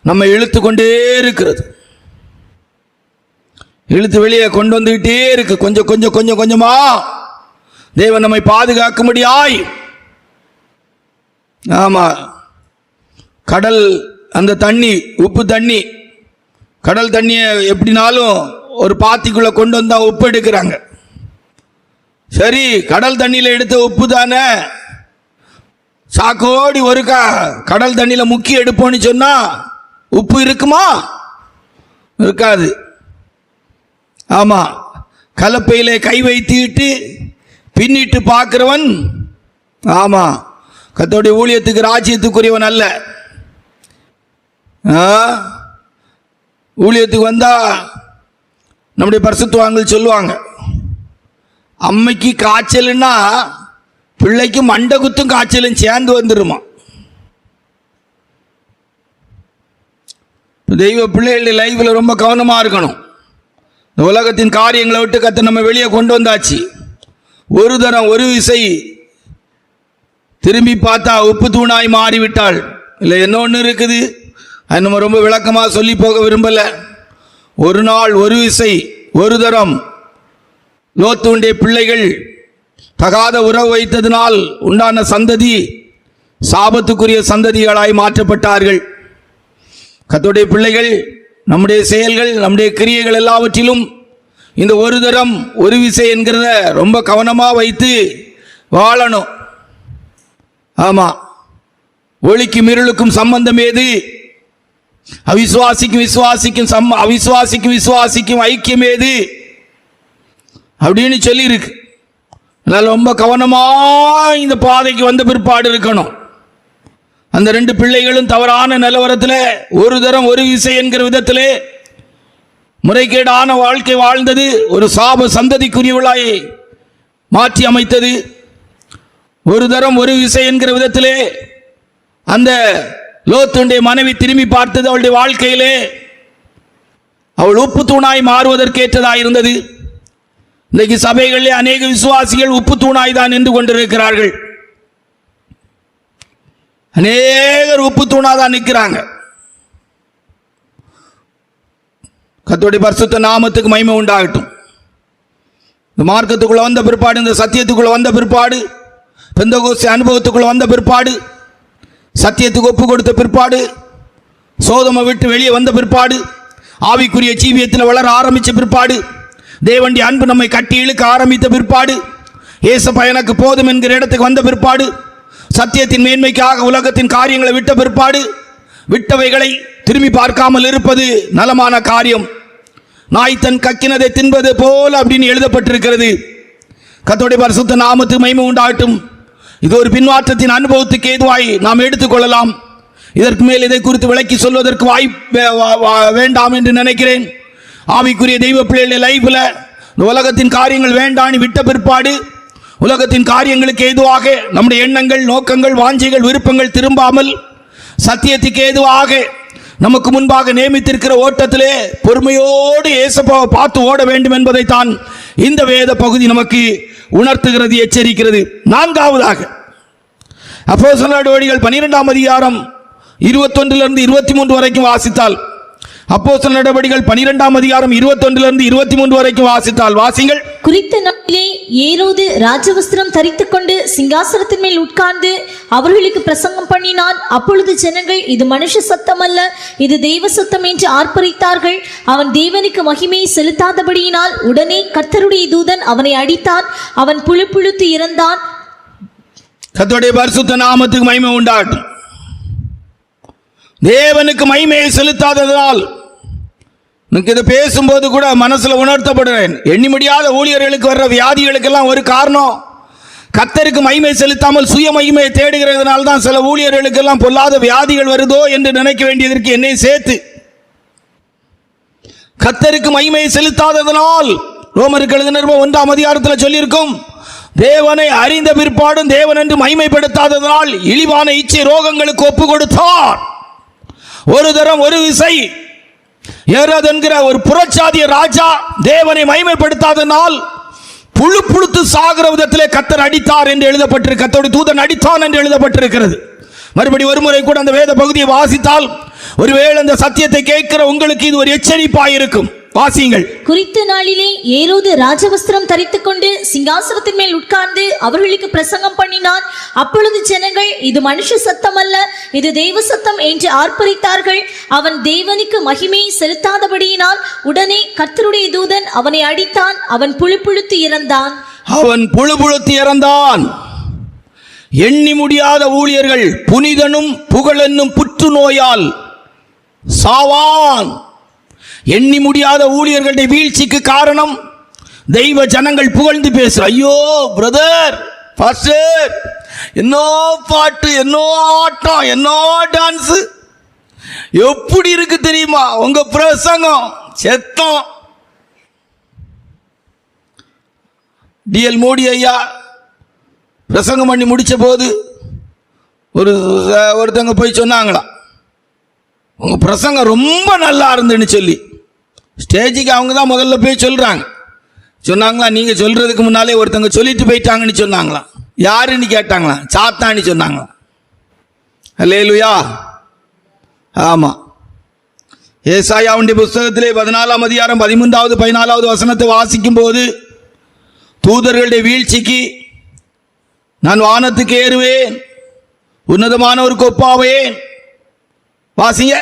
நம்ம இழுத்து கொண்டே இருக்கிறது. இழுத்து வெளியே கொண்டு வந்துகிட்டே இருக்கு. கொஞ்சம் கொஞ்சம் கொஞ்சம் கொஞ்சமா தேவன் நம்மை பாதுகாக்கும்படியாய். ஆமா, கடல் அந்த தண்ணி, உப்பு தண்ணி, கடல் தண்ணியை எப்படினாலும் ஒரு பாத்திக்குள்ள கொண்டு வந்தா உப்பு எடுக்கிறாங்க. சரி, கடல் தண்ணியில எடுத்த உப்பு தானே, சாக்கோடி ஒருக்கா கடல் தண்ணியில முக்கி எடுப்போன்னு சொன்னா உப்பு இருக்குமா? இருக்காது. ஆமா, கலப்பையிலே கை வைத்துட்டு பின்னிட்டு பார்க்கிறவன், ஆமா, கர்த்தருடைய ஊழியத்துக்கு ராஜ்யத்துக்குரியவன் அல்ல. ஊழியத்துக்கு வந்தா நம்முடைய பரிசுத்தவான்கள் சொல்லுவாங்க, அம்மைக்கு காய்ச்சல்னா பிள்ளைக்கு மண்டை குத்தும் காய்ச்சலும் சேர்ந்து வந்துருமா. தெய்வ பிள்ளைகளுடைய லைஃப்ல ரொம்ப கவனமா இருக்கணும். இந்த உலகத்தின் காரியங்களை விட்டு கர்த்தர் நம்ம வெளியே கொண்டு வந்தாச்சு. ஒரு தரம் ஒரு விசை திரும்பி பார்த்தா உப்பு தூணாய் மாறிவிட்டாள். இல்லை, என்ன ஒன்று இருக்குது, அது நம்ம ரொம்ப விளக்கமாக சொல்லி போக விரும்பல. ஒரு நாள் ஒரு விசை ஒரு தரம் லோத்துடைய பிள்ளைகள் தகாத உறவு வைத்ததினால் உண்டான சந்ததி சாபத்துக்குரிய சந்ததிகளாய் மாற்றப்பட்டார்கள். கர்த்தருடைய பிள்ளைகள், நம்முடைய செயல்கள், நம்முடைய கிரியைகள் எல்லாவற்றிலும் இந்த ஒரு தரம் ஒரு விசை என்கிறத ரொம்ப கவனமாக வைத்து வாழணும். ஆமா, ஒளிக்கும் இருளுக்கும் சம்பந்தம் ஏது? அவிசுவாசிக்கும் விசுவாசிக்கும் ஐக்கியம் ஏது அப்படின்னு சொல்லி இருக்கு. அதனால ரொம்ப கவனமா இந்த பாதைக்கு வந்த பிற்பாடு இருக்கணும். அந்த ரெண்டு பிள்ளைகளும் தவறான நிலவரத்தில் ஒரு தரம் ஒரு விசை என்கிற விதத்திலே முறைகேடான வாழ்க்கை வாழ்ந்தது ஒரு சாப சந்ததிக்குரியவளாய் மாற்றி அமைத்தது. ஒரு தரம் ஒரு விசை என்கிற விதத்திலே அந்த லோத்துடைய மனைவி திரும்பி பார்த்தது அவளுடைய வாழ்க்கையிலே அவள் உப்பு தூணாய் மாறுவதற்கேற்றதாய் இருந்தது. இன்றைக்கு சபைகளிலே அநேக விசுவாசிகள் உப்பு தூணாய் தான் நின்று கொண்டிருக்கிறார்கள். அநேகர் உப்பு தூணாதான் நிற்கிறாங்க. கர்த்தருடைய பரிசுத்த நாமத்துக்கு மகிமை உண்டாகட்டும். இந்த மார்க்கத்துக்குள்ள வந்த பிற்பாடு, இந்த சத்தியத்துக்குள்ள வந்த பிற்பாடு, பெந்தகோஸ்தே அனுபவத்துக்குள்ள வந்த பிற்பாடு, சத்தியத்துக்கு ஒப்பு கொடுத்த பிற்பாடு, சோதமை விட்டு வெளியே வந்த பிற்பாடு, ஆவிக்குரிய ஜீவியத்தில் வளர ஆரம்பித்த பிற்பாடு, தேவனுடைய அன்பு நம்மை கட்டி இழுக்க ஆரம்பித்த பிற்பாடு, ஏசப்பா எனக்கு போதும் என்கிற இடத்துக்கு வந்த பிற்பாடு, சத்தியத்தின் மேன்மைக்காக உலகத்தின் காரியங்களை விட்ட பிற்பாடு, விட்டவைகளை திரும்பி பார்க்காமல் இருப்பது நலமான காரியம். நாய் தன் கக்கினதை தின்பது போல அப்படின்னு எழுதப்பட்டிருக்கிறது. கர்த்தருடைய பரிசுத்த நாமத்துக்கு மகிமை உண்டாகட்டும். இது ஒரு பின்மாற்றத்தின் அனுபவத்துக்கு ஏதுவாய் நாம் எடுத்துக்கொள்ளலாம். இதற்கு மேல் இதை குறித்து விளக்கி சொல்வதற்கு வேண்டாம் என்று நினைக்கிறேன். ஆவிக்குரிய தெய்வ பிள்ளைகள் லைஃப்ல இந்த உலகத்தின் காரியங்கள் வேண்டான்னு விட்ட பிற்பாடு, உலகத்தின் காரியங்களுக்கு ஏதுவாக நம்முடைய எண்ணங்கள், நோக்கங்கள், வாஞ்சைகள், விருப்பங்கள் திரும்பாமல் சத்தியத்துக்கு ஏதுவாக நமக்கு முன்பாக நியமித்திருக்கிற ஓட்டத்திலே பொறுமையோடு இயேசுவை பார்த்து ஓட வேண்டும் என்பதைத்தான் இந்த வேத பகுதி நமக்கு உணர்த்துகிறது, எச்சரிக்கிறது. நான்காவதாக அப்போஸ்தலர் நடவடிக்கைகள் 12ஆம் அதிகாரம் 21 23 வரைக்கும் வாசித்தால், அப்போஸ்தலர் நடவடிக்கைகள் 12ஆம் அதிகாரம் 21 23 வரைக்கும் வாசித்தால், வாசிங்கள். குறித்த நாளிலே ஏரோது ராஜவஸ்திரம் தரித்துக் கொண்டு சிங்காசனத்தின் மேல் உட்கார்ந்து அவர்களுக்கு பிரசங்கம் பண்ணினான். அப்பொழுது ஜனங்கள், இது மனுஷ சத்தம் அல்ல, இது தெய்வ சத்தம் என்று ஆர்ப்பரித்தார்கள். அவன் தேவனுக்கு மகிமையை செலுத்தாதபடியினால் உடனே கர்த்தருடைய தூதன் அவனை அடித்தான். அவன் புழுத்து இறந்தான். கர்த்தருடைய பரிசுத்த நாமத்துக்கு மகிமை உண்டாகட்டும். தேவனுக்கு மகிமையை செலுத்தாததால் இதை பேசும்போது கூட மனசுல உணர்த்தப்படுறேன். எண்ணி முடியாத ஊழியர்களுக்கு வர்ற வியாதிகளுக்கெல்லாம் ஒரு காரணம், கர்த்தருக்கு மகிமை செலுத்தாமல் சுய மகிமையை தேடுகிறதுனால தான் சில ஊழியர்களுக்கெல்லாம் பொல்லாத வியாதிகள் வருதோ என்று நினைக்க வேண்டியதற்கு என்னை சேர்த்து. கர்த்தருக்கு மகிமையை செலுத்தாததனால், ரோமருக்கு எழுதின 1ஆம் அதிகாரத்தில் சொல்லியிருக்கும், தேவனை அறிந்த பிற்பாடும் தேவன் என்று மகிமைப்படுத்தாததனால் இழிவான இச்சை ரோகங்களுக்கு ஒப்பு கொடுத்தார். ஒரு தரம் ஒரு விசை ஏரோது என்கிற ஒரு புறச்சாதிய ராஜா தேவனை மகிமைப்படுத்தாதனால் புழுத்து சாகிற விதத்திலே கர்த்தர் அடித்தார் என்று எழுதப்பட்டிருக்கு. கர்த்தருடைய தூதன் அடித்தான் என்று எழுதப்பட்டிருக்கிறது. மறுபடி ஒரு முறை கூட அந்த வேத பகுதியை வாசித்தால், ஒருவேளை அந்த சத்தியத்தை கேட்கிற உங்களுக்கு இது ஒரு எச்சரிப்பாய் இருக்கும். வாசியுங்கள். குறித்த நாளிலே ஏரோது ராஜவஸ்திரம் தரித்துக் கொண்டு சிங்காசனத்தின் மேல் உட்கார்ந்து அவர்களுக்கு பிரசங்கம் பண்ணினான். அப்பொழுது ஜனங்கள், இது மனுஷ சத்தம் அல்ல, இது தெய்வ சத்தம் என்று ஆர்ப்பரித்தார்கள். அவன் தேவனுக்கு மகிமையை செலுத்தாதபடியினால் உடனே கர்த்தருடைய தூதன் அவனை அடித்தான். அவன் புழுத்து இறந்தான். அவன் புழுத்து இறந்தான். எண்ணி முடியாத ஊழியர்கள் புனிதனும் புகழென்னும் புற்றுநோயால் சாவான். எண்ணி முடியாத ஊழியர்களுடைய வீழ்ச்சிக்கு காரணம் தெய்வ ஜனங்கள் புகழ்ந்து பேசுற, ஐயோ பிரதர், பாஸ்டர், என்ன பாட்டு, என்ன ஆட்டம், என்ன டான்ஸ், எப்படி இருக்கு தெரியுமா உங்க பிரசங்கம், செத்தம். டிஎல் மோடி ஐயா பிரசங்கம் பண்ணி முடிச்ச போது ஒருத்தங்க போய் சொன்னாங்களாம், உங்க பிரசங்கம் ரொம்ப நல்லா இருந்துன்னு சொல்லி. ஸ்டேஜுக்கு அவங்க தான் முதல்ல போய் சொன்னாங்களா, நீங்க சொல்றதுக்கு முன்னாலே ஒருத்தங்க சொல்லிட்டு போயிட்டாங்கன்னு சொன்னாங்களாம். யாருன்னு கேட்டாங்களாம், சாத்தான்னு சொன்னாங்களாம். அல்லேலூயா. ஆமா, ஏசாயாவுடைய புஸ்தகத்திலே 14ஆம் அதிகாரம் 13வது 14வது வசனத்தை வாசிக்கும் போது, தூதர்களுடைய வீழ்ச்சிக்கு நான் வானத்துக்கு ஏறுவேன், உன்னதமானவருக்கு ஒப்பாவேன். வாசிங்க.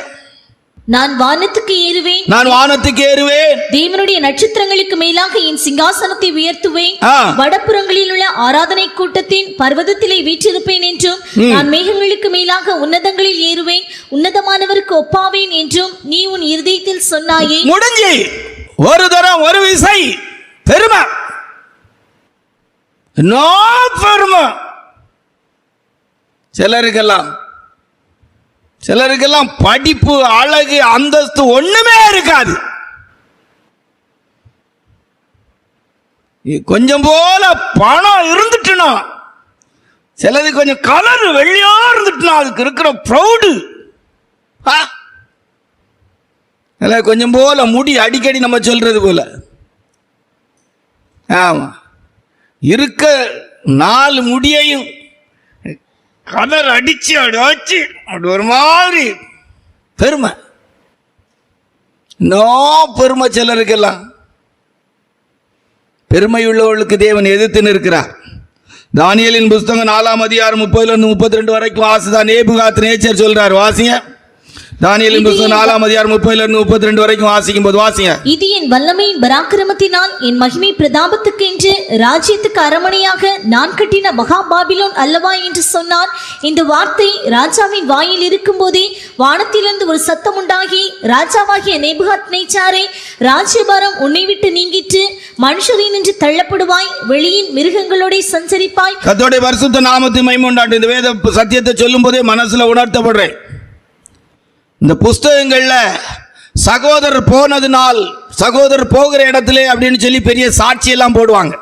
நான் வானத்துக்கு ஏறுவேன், நான் வானத்துக்கு ஏறுவேன், தேவனுடைய நட்சத்திரங்களுக்கு மேலாக என் சிங்காசனத்தை உயர்த்துவேன், வடபுறங்களில் உள்ள ஆராதனை கூட்டத்தின் பர்வதத்திலே வீற்றிருப்பேன் என்றும், நான் மேகங்களுக்கு மேலாக உன்னதங்களில் ஏறுவேன், உன்னதமானவருக்கு ஒப்பாவேன் என்றும் நீ உன் இருதயத்தில் சொன்னாயே. முடிஞ்சு. ஒரு தரம் ஒரு விசை பெருமை, பெருமை. சிலருக்கெல்லாம் படிப்பு, அழகு, அந்தஸ்து ஒண்ணுமே இருக்காது. கொஞ்சம் போல பணம் இருந்துட்டுனா, சிலது கொஞ்சம் கலர் வெள்ளையா இருந்துட்டுனா அதுக்கு இருக்கிற ப்ரௌடு, கொஞ்சம் போல முடி, அடிக்கடி நம்ம சொல்றது போல. ஆமா, இருக்க 4 முடியையும் கலர் அடிச்சு அடிச்சு அப்படி ஒரு மாதிரி பெருமை. இன்னும் பெருமை சிலருக்கெல்லாம். பெருமை உள்ளவர்களுக்கு தேவன் எதிர்த்து நிற்கிறார். தானியேலின் புஸ்தகம் 4ஆம் அதிகாரம் 30-32 வரைக்கும் வாசிதான். நேபுகாத் நேச்சர் சொல்றார், வாசிங்க. தானியேலின் புஸ்தகம் 4ஆம் அதிகாரம் 30-32 வரைக்கும் வாசிக்கும் போது வாசிங்க. இது என் வல்லமையின் பராக்கிரமத்தினால் என் மகிமை பிரதாபத்துக்கு என்று ராஜ்யத்துக்கு அரமனையாக நான் கட்டின மகா பாபிலோன் அல்லவா என்று சொன்னார். இந்த வார்த்தை ராஜாவின் வாயில் இருக்கும் போதே வானத்திலிருந்து ஒரு சத்தம் உண்டாகி, ராஜாவாகிய நேபுகாத் நேச்சாரே, ராஜ்யபாரம் உன்னை விட்டு நீங்கிற்று, மனுஷரின் என்று தள்ளப்படுவாய், வெளியின் மிருகங்களோட சஞ்சரிப்பாய். கர்த்தருடைய பரிசுத்த நாமத்தை மகிமை உண்டாகட்டும். இந்த வேத சத்தியத்தை சொல்லும் போதே மனசுல உணர்த்தப்படுறேன். இந்த புஸ்தகங்கள்ல சகோதரர் போனதுனால், சகோதரர் போகிற இடத்துல அப்படின்னு சொல்லி பெரிய சாட்சியெல்லாம் போடுவாங்க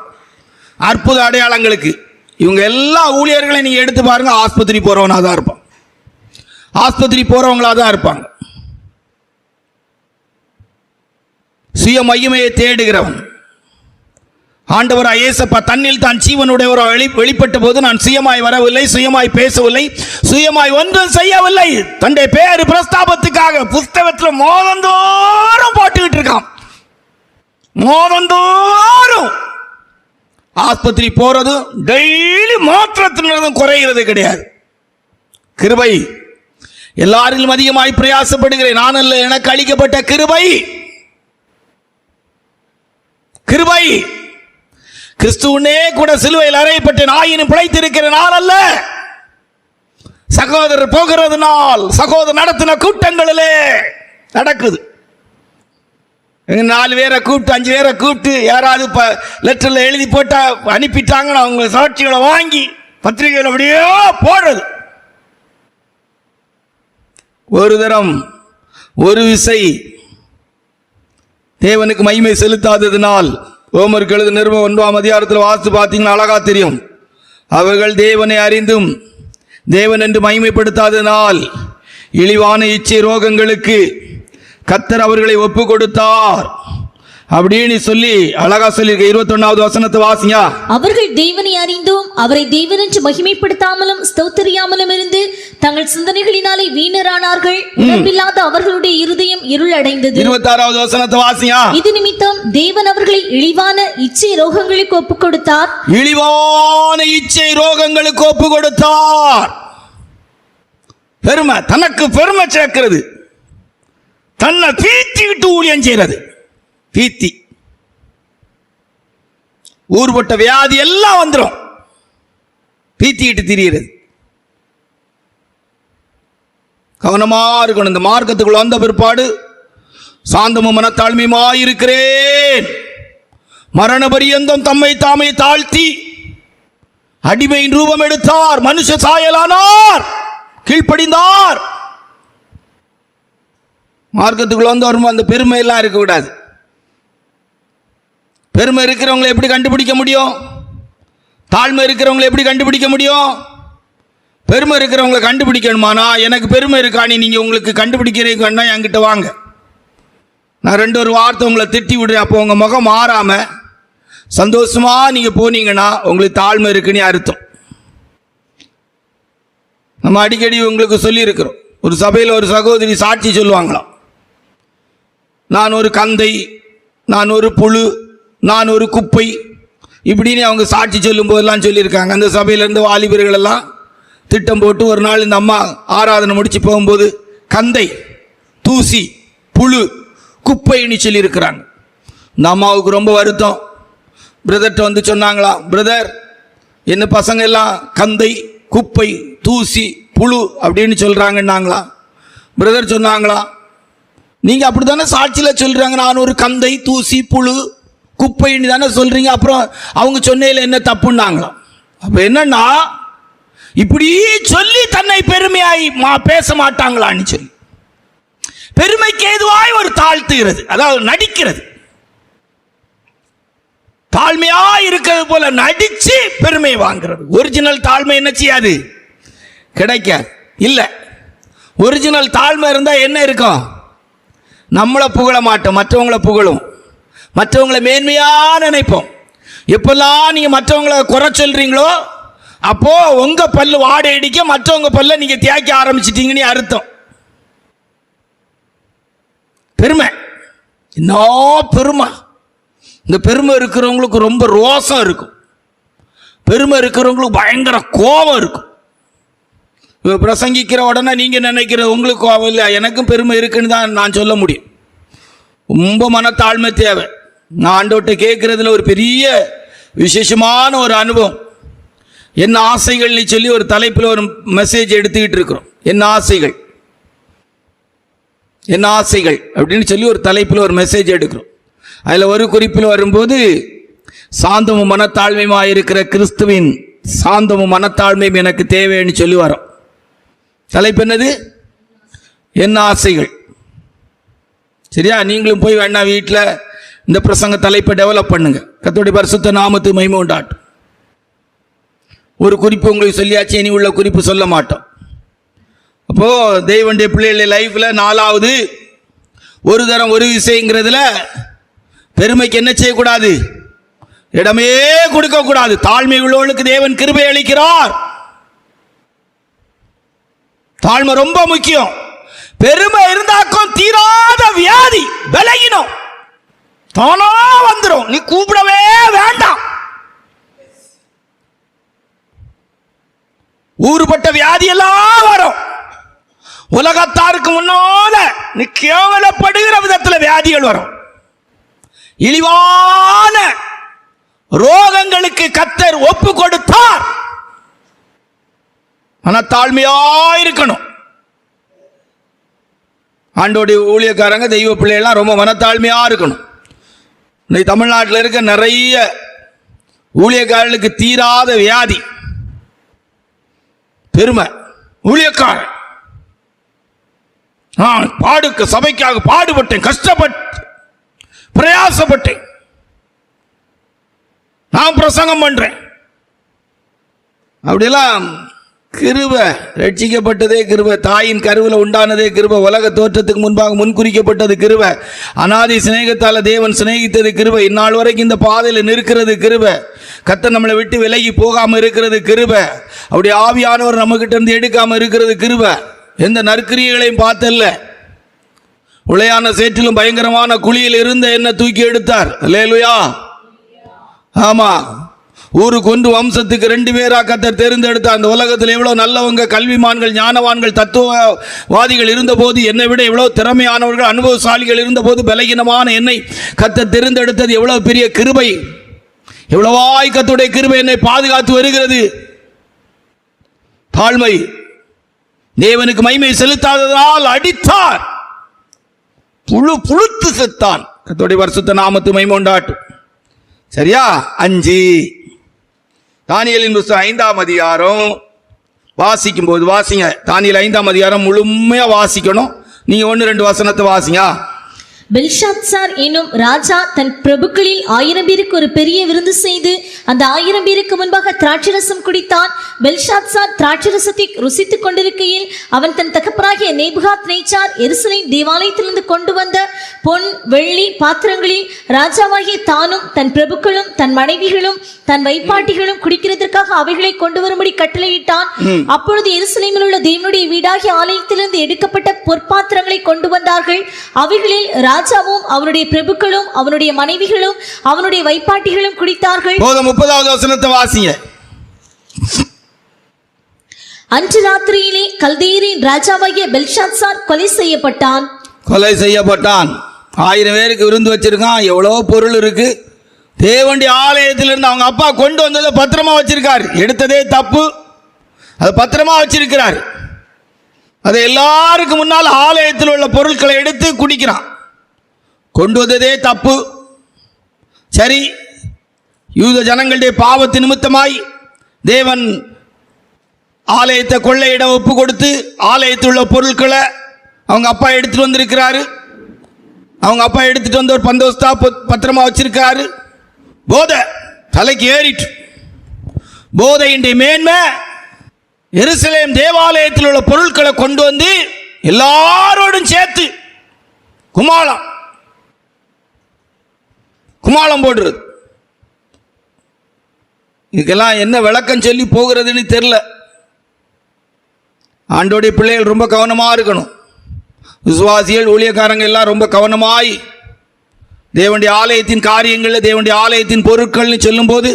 அற்புத அடையாளங்களுக்கு. இவங்க எல்லா ஊழியர்களையும் நீங்க எடுத்து பாருங்க, ஆஸ்பத்திரி போறவனா தான் இருப்பான், ஆஸ்பத்திரி போறவங்களா தான் இருப்பாங்க. சுய மகிமையை தேடுகிறவன். ஆண்டவர் இயேசப்பா தன்னில் தான் ஜீவனுடையவரோ வெளிப்பட்ட போது, நான் சுயமாய் வரவில்லை, சுயமாய் பேசவில்லை, சுயமாய் ஒன்றும் செய்யவில்லை, தன்னுடைய பேரு பிரஸ்தாபத்துக்காக புஸ்தகத்தில் மோதந்தோறும் போட்டுக்கிட்டு இருக்கான். மோதந்தோறும் ஆஸ்பத்திரி போறது டெய்லி மாத்திரத்தினதும் குறைகிறது கிடையாது. கிருபை. எல்லாரிலும் அதிகமாய் பிரயாசப்படுகிறேன், நான் அல்ல, எனக்கு அளிக்கப்பட்ட கிருபை. கிருபை. கிறிஸ்துவனே கூட சிலுவையில் அறையப்பட்ட நாயினும் பிழைத்திருக்கிற நான் அல்ல. சகோதரர் போகிறதுனால், சகோதரர் நடத்தின கூட்டங்களிலே நடக்குது. 4 பேரை கூப்பிட்டு 5 பேரை கூப்பிட்டு யாராவது லெட்டர்ல எழுதி போட்டா அனுப்பிட்டாங்கன்னு அவங்க சாட்சிகளை வாங்கி பத்திரிகைகள் அப்படியே போடுறது. ஒரு தரம் ஒரு விசை தேவனுக்கு மகிமை செலுத்தாததினால், ரோமருக்கு எழுதின நிருபம் 1ஆம் அதிகாரத்தில் வாசித்து பார்த்தீங்கன்னா அழகா தெரியும். அவர்கள் தேவனை அறிந்தும் தேவன் என்று மகிமைப்படுத்தாததினால் இழிவான இச்சை ரோகங்களுக்கு கர்த்தர் அவர்களை ஒப்பு கொடுத்தார் அப்படின்னு சொல்லி அழகா சொல்லியிருக்க. 21வது வசனத்தை வாசிங்க. அவர்கள் தேவனை அறிந்தும் அவரை தேவன் என்று மகிமைப்படுத்தாமலும் ஸ்தோத்திரியாமலும் இருந்து தங்கள் சிந்தனைகளினாலே வீணரானார்கள். உணர்வில்லாத அவர்களுடைய இருதயம் இருள் அடைந்தது. 26வது வசனத்தை வாசிங்க. இது நிமித்தம் தேவன் அவர்களை இழிவான இச்சை ரோகங்களுக்கு ஒப்பு கொடுத்தார். இழிவான இச்சை ரோகங்களுக்கு ஒப்பு கொடுத்தார். பெருமை, தனக்கு பெருமை சேர்க்கிறது, தன்னை பீத்திக்கிட்டு ஊழியம் செய்யறது. பீத்தி, ஊர்பட்ட வியாதி எல்லாம் வந்துடும், பீத்திக்கிட்டு திரிகிறது. கவனமா இருக்கணும். இந்த மார்க்கத்துக்குள்ள வந்த பிற்பாடு சாந்தமும் மனத்தாழ்மையுமாயிருக்கிறேன், மரண பரியந்தம் தம்மை தாமே தாழ்த்தி அடிமையின் ரூபம் எடுத்தார், மனுஷ சாயலானார், கீழ்ப்படிந்தார். மார்க்கத்துக்குள்ள வந்து வரும்போது அந்த பெருமை எல்லாம் இருக்கக்கூடாது. பெருமை இருக்கிறவங்களை எப்படி கண்டுபிடிக்க முடியும்? தாழ்மை இருக்கிறவங்களை எப்படி கண்டுபிடிக்க முடியும்? பெருமை இருக்கிறவங்களை கண்டுபிடிக்கணுமானா, எனக்கு பெருமை இருக்கானி நீங்க உங்களுக்கு கண்டுபிடிக்கிறீங்கன்னா என்கிட்ட வாங்க, நான் 2 வார்த்தை உங்களை திட்டி விடுறேன். அப்போ உங்க முகம் மாறாம சந்தோஷமா நீங்க போனீங்கன்னா உங்களுக்கு தாழ்மை இருக்குன்னு அர்த்தம். நம்ம அடிக்கடி உங்களுக்கு சொல்லி இருக்கிறோம். ஒரு சபையில் ஒரு சகோதரி சாட்சி சொல்லுவாங்களாம், நான் ஒரு கந்தை, நான் ஒரு புழு, நான் ஒரு குப்பை, இப்படின்னு அவங்க சாட்சி சொல்லும் போதெல்லாம் சொல்லியிருக்காங்க. அந்த சபையிலேருந்து வாலிபர்கள் எல்லாம் திட்டம் போட்டு ஒரு நாள் இந்த அம்மா ஆராதனை முடிச்சு போகும்போது கந்தை, தூசி, புழு, குப்பைன்னு சொல்லியிருக்கிறாங்க. இந்த அம்மாவுக்கு ரொம்ப வருத்தம். பிரதர்கிட்ட வந்து சொன்னாங்களா, பிரதர் என்ன பசங்க எல்லாம் கந்தை, குப்பை, தூசி, புழு அப்படின்னு சொல்கிறாங்கன்னாங்களா. பிரதர் சொன்னாங்களா, நீங்கள் அப்படி தானே சாட்சியில் சொல்கிறாங்க, நான் ஒரு கந்தை, தூசி, புழு, குப்பைன்னு தானே சொல்கிறீங்க, அப்புறம் அவங்க சொன்னதில் என்ன தப்புன்னாங்களாம். அப்போ என்னன்னா, இப்படி சொல்லி தன்னை பெருமையாய் பேச மாட்டாங்களான்னு சொல்லி பெருமைக்கு ஏதுவாய் ஒரு தாழ்த்துகிறது, அதாவது நடிக்கிறது. தாழ்மையா இருக்கிறது போல நடிச்சு பெருமை வாங்கிறது. ஒரிஜினல் தாழ்மை என்ன செய்யாது, கிடைக்காது. இல்லை, ஒரிஜினல் தாழ்மை இருந்தால் என்ன இருக்கும், நம்மளை புகழ மாட்டோம், மற்றவங்களை புகழும், மற்றவங்களை மேன்மையா நினைப்போம். எப்பெல்லாம் நீங்க மற்றவங்களை குறை சொல்றீங்களோ அப்போ உங்க பல்லு வாடை அடிக்க மற்றவங்க பல்ல நீங்க தேய்க்க ஆரம்பிச்சிட்டீங்கன்னு அர்த்தம். பெருமை, என்ன பெருமை! இந்த பெருமை இருக்கிறவங்களுக்கு ரொம்ப ரோசம் இருக்கும், பெருமை இருக்கிறவங்களுக்கு பயங்கர கோபம் இருக்கும். பிரசங்கிக்கிற உடனே நீங்க நினைக்கிற உங்களுக்கு கோபம் இல்லை, எனக்கும் பெருமை இருக்குன்னு தான் நான் சொல்ல முடியும். ரொம்ப மனத்தாழ்மை தேவை. நான் ஆண்டவர்கிட்ட கேட்கறதுல ஒரு பெரிய விசேஷமான ஒரு அனுபவம். என்ன ஆசைகள்னு சொல்லி ஒரு தலைப்பில் ஒரு மெசேஜ் எடுத்துக்கிட்டு இருக்கிறோம். என்ன ஆசைகள், என்ன ஆசைகள் அப்படின்னு சொல்லி ஒரு தலைப்பில் ஒரு மெசேஜ் எடுக்கிறோம். அதில் ஒரு குறிப்பில் வரும்போது சாந்தமும் மனத்தாழ்மையுமாக இருக்கிற கிறிஸ்துவின் சாந்தமும் மனத்தாழ்மையும் எனக்கு தேவைன்னு சொல்லி வரோம். தலைப்பு என்னது? என்ன ஆசைகள். சரியா? நீங்களும் போய் வேணா வீட்டில் இந்த பிரசங்க தலைப்பை டெவலப் பண்ணுங்க. கர்த்தருடைய பரிசுத்த நாமத்துக்கு மகிமை உண்டாகட்டும். ஒரு குறிப்பு உங்களுக்கு சொல்லியாச்சு, இனி உள்ள குறிப்பு சொல்ல மாட்டோம். அப்போ தேவனுடைய பிள்ளைகள் லைஃப்ல 4வது ஒரு தரம் ஒரு விஷயங்கிறதுல பெருமைக்கு என்ன செய்யக்கூடாது? இடமே கொடுக்க கூடாது. தாழ்மை உள்ளவர்களுக்கு தேவன் கிருபை அளிக்கிறார். தாழ்மை ரொம்ப முக்கியம். பெருமை இருந்தாக்கும் தீராத வியாதி, விலகினோம், தானா வந்துடும். நீ கூப்பிடவே வேண்டாம். ஊறுபட்ட வியாதி எல்லாம் வரும். உலகத்தாருக்கு முன்னால நீ கேவலப்படுகிற விதத்தில் வியாதிகள் வரும். இழிவான ரோகங்களுக்கு கர்த்தர் ஒப்பு கொடுத்தார். மனத்தாழ்மையா இருக்கணும். ஆண்டோடைய ஊழியக்காரங்க தெய்வ பிள்ளைகள்லாம் ரொம்ப மனத்தாழ்மையா இருக்கணும். இன்னைக்கு தமிழ்நாட்டில் இருக்க நிறைய ஊழியக்காரர்களுக்கு தீராத வியாதி பெருமை. ஊழியக்காரன் பாடுக்க சபைக்காக பாடுபட்டேன், கஷ்டப்பட்டு பிரயாசப்பட்டேன், நான் பிரசங்கம் பண்றேன். அப்படியெல்லாம் கிருபை. ரட்சிக்கப்பட்டதே கிருபை. தாயின் கருவில் உண்டானதே கிருபை. உலக தோற்றத்துக்கு முன்பாக முன்குறிக்கப்பட்டது கிருபை. அநாதி சிநேகத்தால் தேவன் சிநேகித்தது கிருபை. இந்நாள் வரைக்கும் இந்த பாதையில் நிற்கிறது கிருபை. கர்த்தர் நம்மளை விட்டு விலகி போகாமல் இருக்கிறது கிருபை. அப்படி ஆவியானவர் நம்ம கிட்ட இருந்து எடுக்காம இருக்கிறது கிருபை. எந்த நற்கிரியைகளையும் பார்த்தல்ல. உளையான சேற்றிலும் பயங்கரமான குழியில் இருந்த என்ன தூக்கி எடுத்தார். அல்லேலூயா. ஆமா, ஊருக்கு ஒன்று வம்சத்துக்கு 2 பேரா கர்த்தர் தேர்ந்தெடுத்தார். அந்த உலகத்தில் எவ்வளவு நல்லவங்க, கல்விமான்கள், ஞானவான்கள், தத்துவவாதிகள் இருந்த போது, என்னை விட எவ்வளவு திறமையானவர்கள், அனுபவசாலிகள் இருந்த போது, பலகீனமான என்னை கர்த்தர் தேர்ந்தெடுத்தது எவ்வளவு பெரிய கிருபை. எவ்வளவாய் கர்த்தருடைய கிருபை என்னை பாதுகாத்து வருகிறது. தாழ்மை. தேவனுக்கு மகிமை செலுத்தாததால் அடித்தார், புழுத்து செத்தான். கர்த்தருடைய பரிசுத்த நாமத்துக்கு மகிமை உண்டாகட்டும். சரியா? 5 தானியேலின் புத்தகம் 5ஆம் அதிகாரம் வாசிக்கும் போது வாசிங்க. தானியேல் 5ஆம் அதிகாரம் முழுமையா வாசிக்கணும். நீங்க 1-2 வசனத்தை வாசிங்க. பெல்ஷாத்சார் என்னும் ராஜா தன் பிரபுக்களில் 1000 பேருக்கு ஒரு பெரிய விருந்து செய்து அந்த 1000 பேருக்கு முன்பாக திராட்சரசம் குடித்தான். பெல்ஷாத்சார் திராட்சரசத்தை ருசித்துக் கொண்டிருக்கையில் அவன் தன் தகப்பனாகிய நேபுகாத் நேச்சார் எருசலேம் தேவாலயத்திலிருந்து கொண்டு வந்த பொன் வெள்ளி பாத்திரங்களில் ராஜாவாகிய தானும் தன் பிரபுக்களும் தன் மனைவிகளும் தன் வைப்பாட்டிகளும் குடிக்கிறதற்காக அவைகளை கொண்டு வரும்படி கட்டளையிட்டான். அப்பொழுது எருசலேமில் உள்ள தேவனுடைய வீடாகிய ஆலயத்திலிருந்து எடுக்கப்பட்ட பொற்பாத்திரங்களை கொண்டு வந்தார்கள். அவைகளில் ராஜாவும் அவனுடைய பிரபுக்களும் அவனுடைய மனைவிகளும் அவனுடைய வைப்பாட்டிகளும் குடித்தார்கள். 30வது வசனத்தை வாசிங்க. அன்று ராத்திரியிலே கல்தேயரின் ராஜாவாகிய பெல்ஷாத்சார் கொலை செய்யப்பட்டான். 1000 பேருக்கு விருந்து வச்சிருக்கான். எவ்வளோ பொருள் இருக்கு. தேவனுடைய ஆலயத்திலிருந்து அவங்க அப்பா கொண்டு வந்ததை பத்திரமா வச்சிருக்காரு. எடுத்ததே தப்பு, அது பத்திரமா வச்சிருக்கிறார். அதை எல்லாருக்கும் முன்னால் ஆலயத்தில் உள்ள பொருட்களை எடுத்து குடிக்கிறான். கொண்டு வந்ததே தப்பு. சரி, யூத ஜனங்களுடைய பாவத்து நிமித்தமாய் தேவன் ஆலயத்தை கொள்ளையிட ஒப்பு கொடுத்து ஆலயத்தில் உள்ள பொருட்களை அவங்க அப்பா எடுத்துட்டு வந்திருக்கிறாரு. அவங்க அப்பா எடுத்துட்டு வந்து ஒரு பந்தோஸ்தா பத்திரமா வச்சிருக்காரு. போதை தலைக்கு ஏறிட்டு, போதையின்றி மேன்மை எருசலேம் தேவாலயத்தில் உள்ள பொருட்களை கொண்டு வந்து எல்லாரோடும் சேர்த்து குமாளம் போடுறது. இதுக்கெல்லாம் என்ன விளக்கம் சொல்லி போகிறதுன்னு தெரில. ஆண்டோடைய பிள்ளைகள் ரொம்ப கவனமாக இருக்கணும். விசுவாசிகள் ஊழியக்காரங்க எல்லாம் ரொம்ப கவனமாய் தேவனுடைய ஆலயத்தின் காரியங்களில் தேவனுடைய ஆலயத்தின் பொருட்கள்னு சொல்லும்போது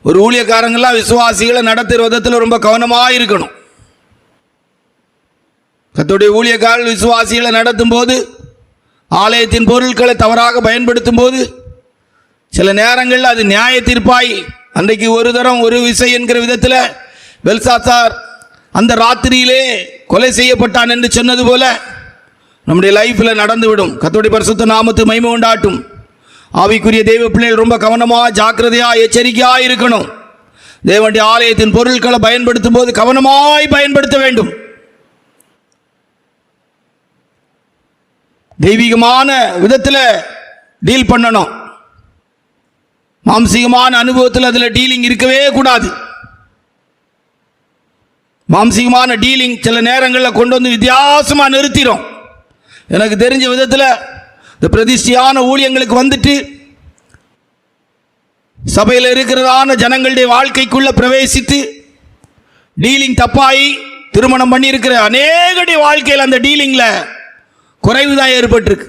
ஒரு ஊழியக்காரங்கெல்லாம் விசுவாசிகளை நடத்துகிற விதத்தில் ரொம்ப கவனமாக இருக்கணும். கர்த்தருடைய ஊழியக்காரர்கள் விசுவாசிகளை நடத்தும் போது ஆலயத்தின் பொருட்களை தவறாக பயன்படுத்தும் போது சில நேரங்களில் அது நியாய தீர்ப்பாய் அன்றைக்கு ஒரு தரம் ஒரு விசை என்கிற விதத்தில் பெல்சாத்சார் அந்த ராத்திரியிலே கொலை செய்யப்பட்டான் என்று சொன்னது போல நம்முடைய லைஃப்பில் நடந்துவிடும். கர்த்தருடைய பரிசுத்த நாமத்து மகிமை உண்டாட்டும். ஆவிக்குரிய தெய்வ பிள்ளைகள் ரொம்ப கவனமாக ஜாக்கிரதையாக எச்சரிக்கையாக இருக்கணும். தேவனுடைய ஆலயத்தின் பொருட்களை பயன்படுத்தும் போது கவனமாய் பயன்படுத்த வேண்டும். தெய்வீகமான விதத்தில் டீல் பண்ணணும். மாம்சீகமான அனுபவத்தில் அதில் டீலிங் இருக்கவே கூடாது. மாம்சீகமான டீலிங் சில நேரங்களில் கொண்டு வந்து வித்தியாசமாக நிறுத்திடும். எனக்கு தெரிஞ்ச விதத்தில் இந்த பிரதிஷ்டையான ஊழியங்களுக்கு வந்துட்டு சபையில் இருக்கிறதான ஜனங்களுடைய வாழ்க்கைக்குள்ள பிரவேசித்து டீலிங் தப்பாகி திருமணம் பண்ணியிருக்கிற அநேகடைய வாழ்க்கையில் அந்த டீலிங்கில் குறைவு தான் ஏற்பட்டிருக்கு.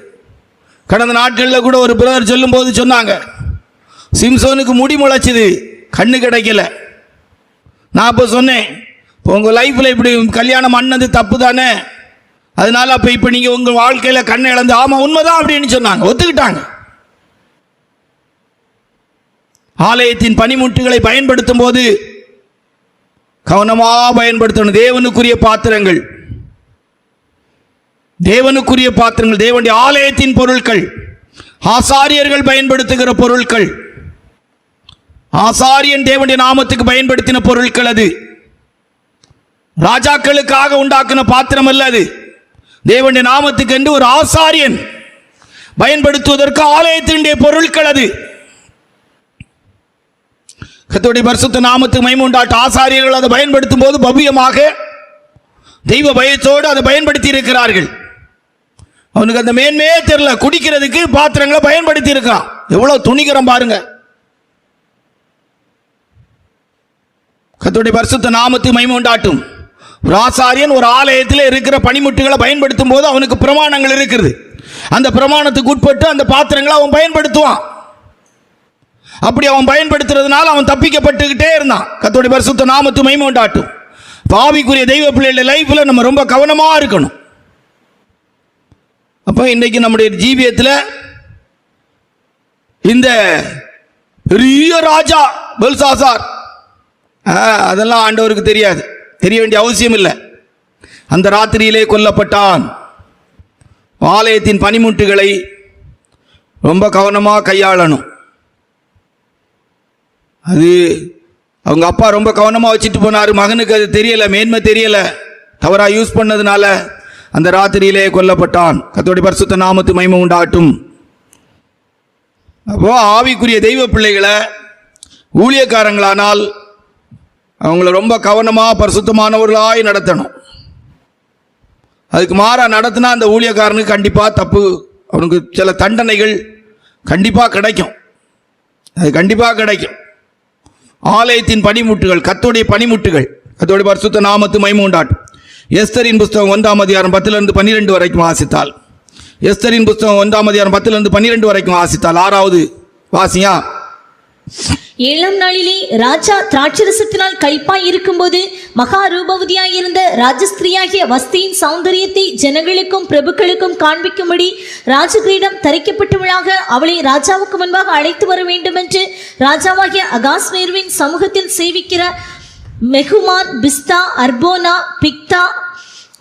கடந்த நாட்களில் கூட ஒரு பிரதர் சொல்லும் போது சொன்னாங்க, சிம்சோனுக்கு முடி முளைச்சிது, கண்ணு கிடைக்கல. நான் அப்போ சொன்னேன், இப்போ உங்கள் லைஃப்பில் இப்படி கல்யாணம் பண்ணது தப்பு தானே, அதனால அப்போ இப்போ நீங்கள் உங்கள் வாழ்க்கையில் கண்ணை இழந்து, ஆமாம் உண்மைதான் அப்படின்னு சொன்னாங்க, ஒத்துக்கிட்டாங்க. ஆலயத்தின் பனிமுட்டுகளை பயன்படுத்தும் போது கவனமாக பயன்படுத்தணும். தேவனுக்குரிய பாத்திரங்கள், தேவனுக்குரிய பாத்திரங்கள், தேவனுடைய ஆலயத்தின் பொருட்கள், ஆசாரியர்கள் பயன்படுத்துகிற பொருட்கள், ஆசாரியன் தேவனுடைய நாமத்துக்கு பயன்படுத்தின பொருட்கள். அது ராஜாக்களுக்காக உண்டாக்கின பாத்திரம் அல்ல. அது தேவனுடைய நாமத்துக்கு என்று ஒரு ஆசாரியன் பயன்படுத்துவதற்கு ஆலயத்தினுடைய பொருட்கள். அது கர்த்தருடைய பரிசுத்த நாமத்துக்கு மகிமை உண்டாட்ட ஆசாரியர்கள் அதை பயன்படுத்தும் போது பவ்யமாக தெய்வ பயத்தோடு அதை பயன்படுத்தி இருக்கிறார்கள். அவனுக்கு அந்த மேன்மையே தெரியல, குடிக்கிறதுக்கு பாத்திரங்களை பயன்படுத்தி இருக்கான். எவ்வளவு துணிகரம் பாருங்க. கர்த்தருடைய பரிசுத்த நாமத்துக்கு மகிமை உண்டாட்டும். ஒரு ஆசாரியன் ஒரு ஆலயத்தில் இருக்கிற பனிமுட்டுகளை பயன்படுத்தும் போது அவனுக்கு பிரமாணங்கள் இருக்கிறது. அந்த பிரமாணத்துக்கு உட்பட்டு அந்த பாத்திரங்களை அவன் பயன்படுத்துவான். அப்படி அவன் பயன்படுத்துறதுனால அவன் தப்பிக்கப்பட்டுக்கிட்டே இருந்தான். கர்த்தருடைய பரிசுத்த நாமத்துக்கு மகிமை உண்டாட்டும். ஆவிக்குரிய தெய்வ பிள்ளைகளுடைய லைஃப்ல நம்ம ரொம்ப கவனமா இருக்கணும். அப்போ இன்றைக்கு நம்முடைய ஜீவியத்தில் இந்த பெரிய ராஜா பெல்சாசார், அதெல்லாம் ஆண்டவருக்கு தெரியாது, தெரிய வேண்டிய அவசியம் இல்லை. அந்த ராத்திரியிலே கொல்லப்பட்டான். ஆலயத்தின் பனிமுட்டுகளை ரொம்ப கவனமாக கையாளணும். அது அவங்க அப்பா ரொம்ப கவனமாக வச்சுட்டு போனார். மகனுக்கு அது தெரியலை, மேன்மை தெரியலை, தவறாக யூஸ் பண்ணதுனால அந்த ராத்திரியிலே கொல்லப்பட்டான். கர்த்தருடைய பரிசுத்த நாமத்துக்கு மகிமை உண்டாகட்டும். அப்போ ஆவிக்குரிய தெய்வ பிள்ளைகளை ஊழியக்காரங்களானால் அவங்கள ரொம்ப கவனமாக பரிசுத்தமானவர்களாய் நடத்தணும். அதுக்கு மாறாக நடத்தினா அந்த ஊழியக்காரனுக்கு கண்டிப்பாக தப்பு, அவனுக்கு சில தண்டனைகள் கண்டிப்பாக கிடைக்கும். அது கண்டிப்பாக கிடைக்கும். ஆலயத்தின் பனிமுட்டுகள், கர்த்தருடைய பனிமுட்டுகள், கர்த்தருடைய பரிசுத்த நாமத்துக்கு மகிமை உண்டாகட்டும். எஸ்தரின் புஸ்தகம் 1ஆம் அதிகாரம் 10-12 வரைக்கும் வாசித்தால், எஸ்தரின் புஸ்தகம் 1ஆம் அதிகாரம் 10-12 வரைக்கும் வாசித்தால், 6வது வாசியா. 7ஆம் நாளிலே ராஜா திராட்சரசத்தினால் களிப்பாய் இருக்கும்போது மகா ரூபவதியாய் இருந்த ராஜஸ்திரியாகிய வஸ்தியின் சௌந்தரியத்தை ஜனங்களுக்கும் பிரபுக்களுக்கும் காண்பிக்கும்படி ராஜகிரீடம் தரிக்கப்பட்டவளாக அவளை ராஜாவுக்கு முன்பாக அழைத்து வர வேண்டும் என்று ராஜாவாகிய அகாஸ்வேருவின் சமூகத்தில் சேவிக்கிற மெகுமான், பிஸ்தா, அர்போனா, பிக்தா,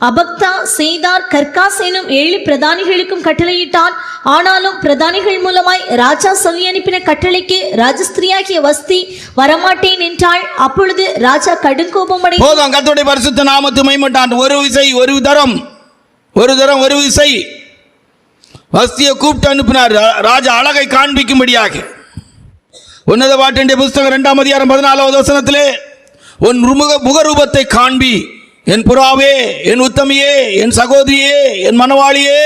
அபக்தா, சேதார், கர்காஸ் எனும் 7 பிரதானிகளுக்கும் கட்டளையிட்டான். ஆனாலும் பிரதானிகள் மூலமாய் ராஜா சொல்லி அனுப்பின கட்டளைக்கு ராஜஸ்திரியாகிய வஸ்தி வரமாட்டேன் என்றாள். அப்பொழுது ராஜா கடுங்கோபம் அடைந்து, போதும், கர்த்தருடைய பரிசுத்த நாமத்துக்கு மகிமை உண்டாகட்டும். ஒரு தரம் ஒரு விசை வஸ்தியை கூப்பிட்டு அனுப்பினார் ராஜா அழகை காண்பிக்கும்படியாக. உன்னத பாட்டின் புஸ்தகம் 2ஆம் அதிகாரம் 14வது வசனத்திலே, உன் முகரூபத்தை காண்பி, என் புறாவே, என் உத்தமியே, என் சகோதரியே, என் மனவாளியே,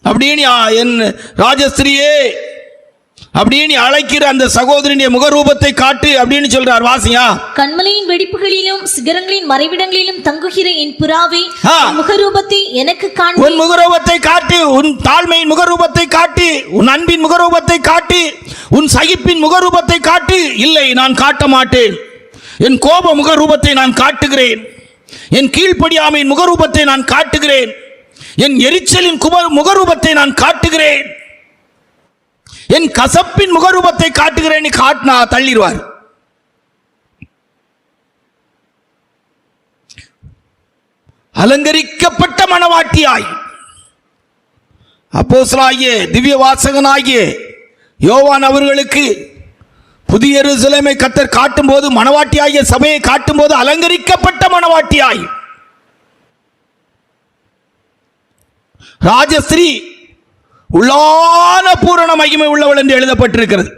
அப்படின்னு என் ராஜஸ்திரியே அப்படின்னு அழைக்கிற அந்த சகோதரனுடைய முகரூபத்தை காட்டு அப்படின்னு சொல்றார். வாசியா. கண்மலையின் வெடிப்புகளிலும் சிகரங்களின் மறைவிடங்களிலும் தங்குகிற என் புறாவே, உன் முகரூபத்தை எனக்கு காட்டு. உன் முகரூபத்தை காட்டு, உன் தாழ்மையின் முகரூபத்தை காட்டு, உன் அன்பின் முகரூபத்தை காட்டு, உன் சகிப்பின் முகரூபத்தை காட்டு. இல்லை, நான் காட்ட மாட்டேன். என் கோப முகரூபத்தை நான் காட்டுகிறேன். என் கீழ்ப்படியாமையின் முகரூபத்தை நான் காட்டுகிறேன். என் எரிச்சலின் முகரூபத்தை நான் காட்டுகிறேன். என் கசப்பின் முகரூபத்தை காட்டுகிறேன். காட்டினா தள்ளிடுவார். அலங்கரிக்கப்பட்ட மணவாட்டியாய் அப்போஸ்தலனாகிய திவ்ய வாசகனாகிய யோவான் அவர்களுக்கு புதிய எருசலேமை கர்த்தர் காட்டும் போது, மணவாட்டியாகிய சபையை காட்டும் போது அலங்கரிக்கப்பட்ட மணவாட்டியாய் ராஜஸ்ரீ உள்ளான பூரண மகிமை உள்ளவள் என்று எழுதப்பட்டிருக்கிறது.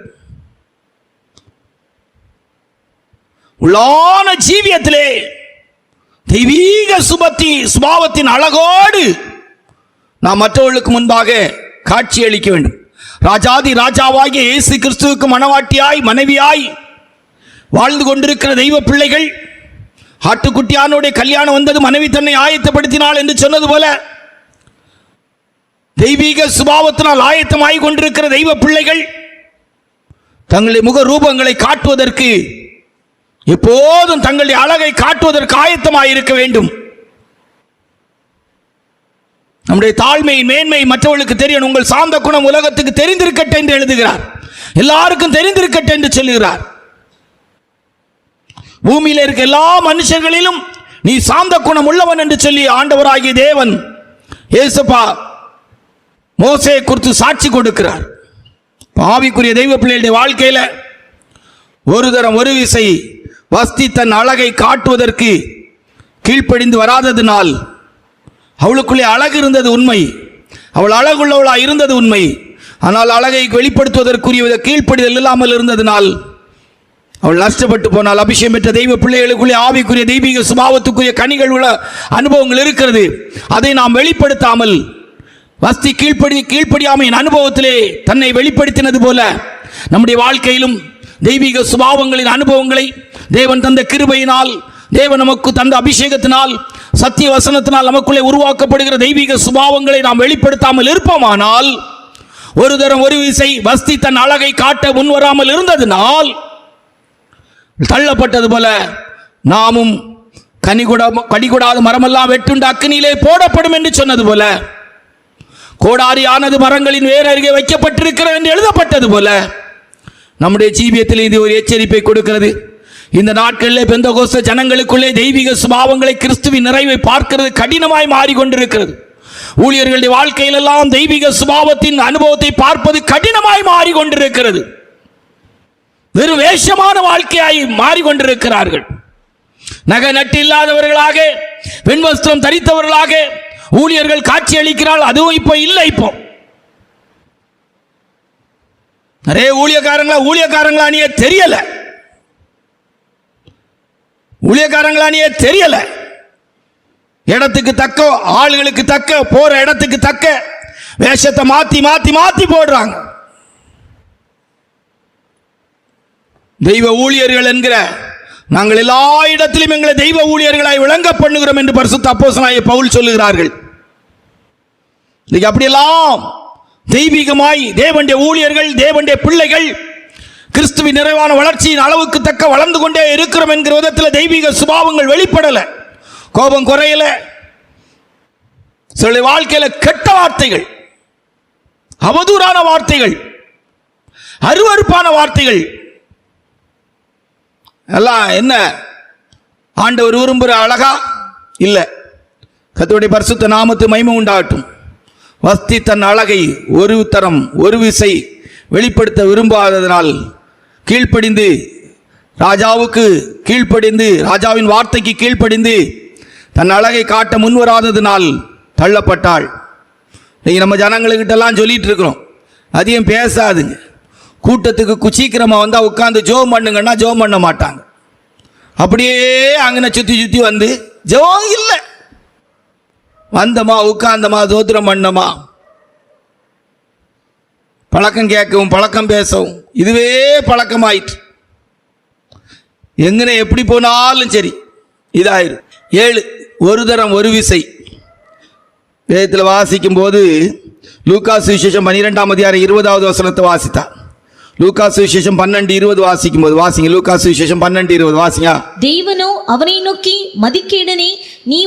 உள்ளான ஜீவியத்திலே தெய்வீக சுபாவத்தின் அழகோடு நாம் மற்றவர்களுக்கு முன்பாக காட்சி அளிக்க வேண்டும். ராஜாதி ராஜாவாகிய இயேசு கிறிஸ்துவுக்கு மணவாட்டியாய் மனைவியாய் வாழ்ந்து கொண்டிருக்கிற தெய்வ பிள்ளைகள், ஆட்டுக்குட்டியானுடைய கல்யாணம் வந்தது, மனைவி தன்னை ஆயத்தப்படுத்தினாள் என்று சொன்னது போல தெய்வீக சுபாவத்தினால் ஆயத்தமாய் கொண்டிருக்கிற தெய்வ பிள்ளைகள் தங்களுடைய முக ரூபங்களை காட்டுவதற்கு, எப்போதும் தங்களுடைய அழகை காட்டுவதற்கு ஆயத்தமாய் இருக்க வேண்டும். நம்முடைய தாழ்மை மேன்மை மற்றவர்களுக்கு தெரியணும். உங்கள் சாந்த குணம் உலகத்துக்கு தெரிந்திருக்கட்டும் என்று எழுதுகிறார். எல்லாருக்கும் தெரிந்திருக்கட்டும் என்று சொல்லுகிறார். பூமியில் இருக்க எல்லா மனுஷர்களிலும் நீ சாந்த குணம் உள்ளவன் என்று சொல்லி ஆண்டவராகிய தேவன் இயேசுப்பா மோசேயை குறித்து சாட்சி கொடுக்கிறார். ஆவிக்குரிய தெய்வ பிள்ளைகளுடைய வாழ்க்கையில ஒரு தரம் ஒரு விசை வஸ்தி தன் அழகை காட்டுவதற்கு கீழ்ப்படிந்து வராததினால், அவளுக்குள்ளே அழகு இருந்தது உண்மை, அவள் அழகுள்ளவளா இருந்தது உண்மை, ஆனால் அழகை வெளிப்படுத்துவதற்குரிய கீழ்ப்படிதல் இல்லாமல் இருந்ததினால் அவள் நஷ்டப்பட்டு போனால். அபிஷேகம் பெற்ற தெய்வ பிள்ளைகளுக்குள்ளே ஆவிக்குரிய தெய்வீக சுபாவத்துக்குரிய கனிகள் உள்ள அனுபவங்கள் இருக்கிறது. அதை நாம் வெளிப்படுத்தாமல் வஸ்தி கீழ்ப்படியாமையின் அனுபவத்திலே தன்னை வெளிப்படுத்தினது போல நம்முடைய வாழ்க்கையிலும் தெய்வீக சுபாவங்களின் அனுபவங்களை தேவன் தந்த கிருபையினால், தேவன் நமக்கு தந்த அபிஷேகத்தினால், சத்திய வசனத்தினால் நமக்குள்ளே உருவாக்கப்படுகிற தெய்வீக சுபாவங்களை நாம் வெளிப்படுத்தாமல் இருப்போமானால், ஒரு தரம் ஒரு விசை வஸ்தி தன் அழகை காட்ட முன்வராமல் இருந்ததினால் தள்ளப்பட்டது போல நாமும் கனிகூடாத மரமெல்லாம் வெட்டுண்டு அக்கினியிலே போடப்படும் என்று சொன்னது போல, கோடாரியானது மரங்களின் வேர் அருகே வைக்கப்பட்டிருக்கிறது என்று எழுதப்பட்டது போல, நம்முடைய ஜீவியத்தில் இது ஒரு எச்சரிப்பை கொடுக்கிறது. இந்த நாட்களில் பெந்தகோஸ்த ஜனங்களுக்குள்ளே தெய்வீக சுபாவங்களை, கிறிஸ்துவின் நிறைவை பார்க்கிறது கடினமாய் மாறிக்கொண்டிருக்கிறது. ஊழியர்களுடைய வாழ்க்கையிலெல்லாம் தெய்வீக சுபாவத்தின் அனுபவத்தை பார்ப்பது கடினமாய் மாறிக்கொண்டிருக்கிறது. வெறும் வேஷமான வாழ்க்கையாய் மாறிக்கொண்டிருக்கிறார்கள். நகை நட்டு இல்லாதவர்களாக, பெண் வஸ்திரம் தரித்தவர்களாக ஊழியர்கள் காட்சி அளிக்கிறாள். அதுவும் இப்போ இல்லை. இப்போ நிறைய ஊழியக்காரங்களானியே தெரியல, ஊழியக்காரங்களானியே தெரியல. இடத்துக்கு தக்க, ஆளுகளுக்கு தக்க, போற இடத்துக்கு தக்க வேஷத்தை மாத்தி மாத்தி மாத்தி போடுறாங்க. தெய்வ ஊழியர்கள் என்கிற நாங்கள் எல்லா இடத்திலும் எங்களை தெய்வ ஊழியர்களாய் விளங்க பண்ணுகிறோம் என்று பரிசுத்த அப்போஸ்தலனாகிய பவுல் சொல்லுகிறார்கள். அப்படியெல்லாம் தெய்வீகமாய் தேவனுடைய ஊழியர்கள், தேவனுடைய பிள்ளைகள் கிறிஸ்துவின் நிறைவான வளர்ச்சியின் அளவுக்கு தக்க வளர்ந்து கொண்டே இருக்கிறோம் என்கிற விதத்தில் தெய்வீக சுபாவங்கள் வெளிப்படல, கோபம் குறையல, சில வாழ்க்கையில கெட்ட வார்த்தைகள், அவதூறான வார்த்தைகள், அருவருப்பான வார்த்தைகள் எல்லாம் என்ன ஆண்டவர் விரும்புகிற அழகா இல்ல. கர்த்தருடைய பரிசுத்த நாமத்து மகிமை உண்டாகட்டும். வஸ்தி தன் அழகை ஒரு தரம் ஒரு விசை வெளிப்படுத்த விரும்பாததனால் கீழ்ப்படிந்து, ராஜாவுக்கு கீழ்ப்படிந்து, ராஜாவின் வார்த்தைக்கு கீழ்ப்படிந்து தன் அழகை காட்ட முன்வராததினால் தள்ளப்பட்டாள். இன்னைக்கு நம்ம ஜனங்களுக்கிட்டெல்லாம் சொல்லிட்டு இருக்கிறோம், அதிகம் பேசாதுங்க, கூட்டத்துக்கு சீக்கிரமாக வந்தால் உட்காந்து ஜோம் பண்ணுங்கன்னா ஜோம் பண்ண மாட்டாங்க. அப்படியே அங்கே சுற்றி சுற்றி வந்து ஜோம் இல்லை, வந்தமா உட்கார்ந்தமா தோத்திரம் பண்ணமா பழக்கம் கேட்கவும் பழக்கம் பேசவும் இதுவே பழக்கமாயிற்று. எங்கன எப்படி போனாலும் சரி இதாயிரு. 7 ஒரு தரம் ஒரு விசை. வேதத்தில் வாசிக்கும் போது லூக்கா சுவிசேஷம் 12ஆம் அதிகாரம் 20வது வசனத்தை வாசித்தார். லூக்கா சுவிசேஷம் 12:20 வாசிக்கும் போது வாசிங்க. லூக்கா சுவிசேஷம் 12:20 வாசிங்க. தேவனோ அவனை நோக்கி, மதிகேடனே, நீ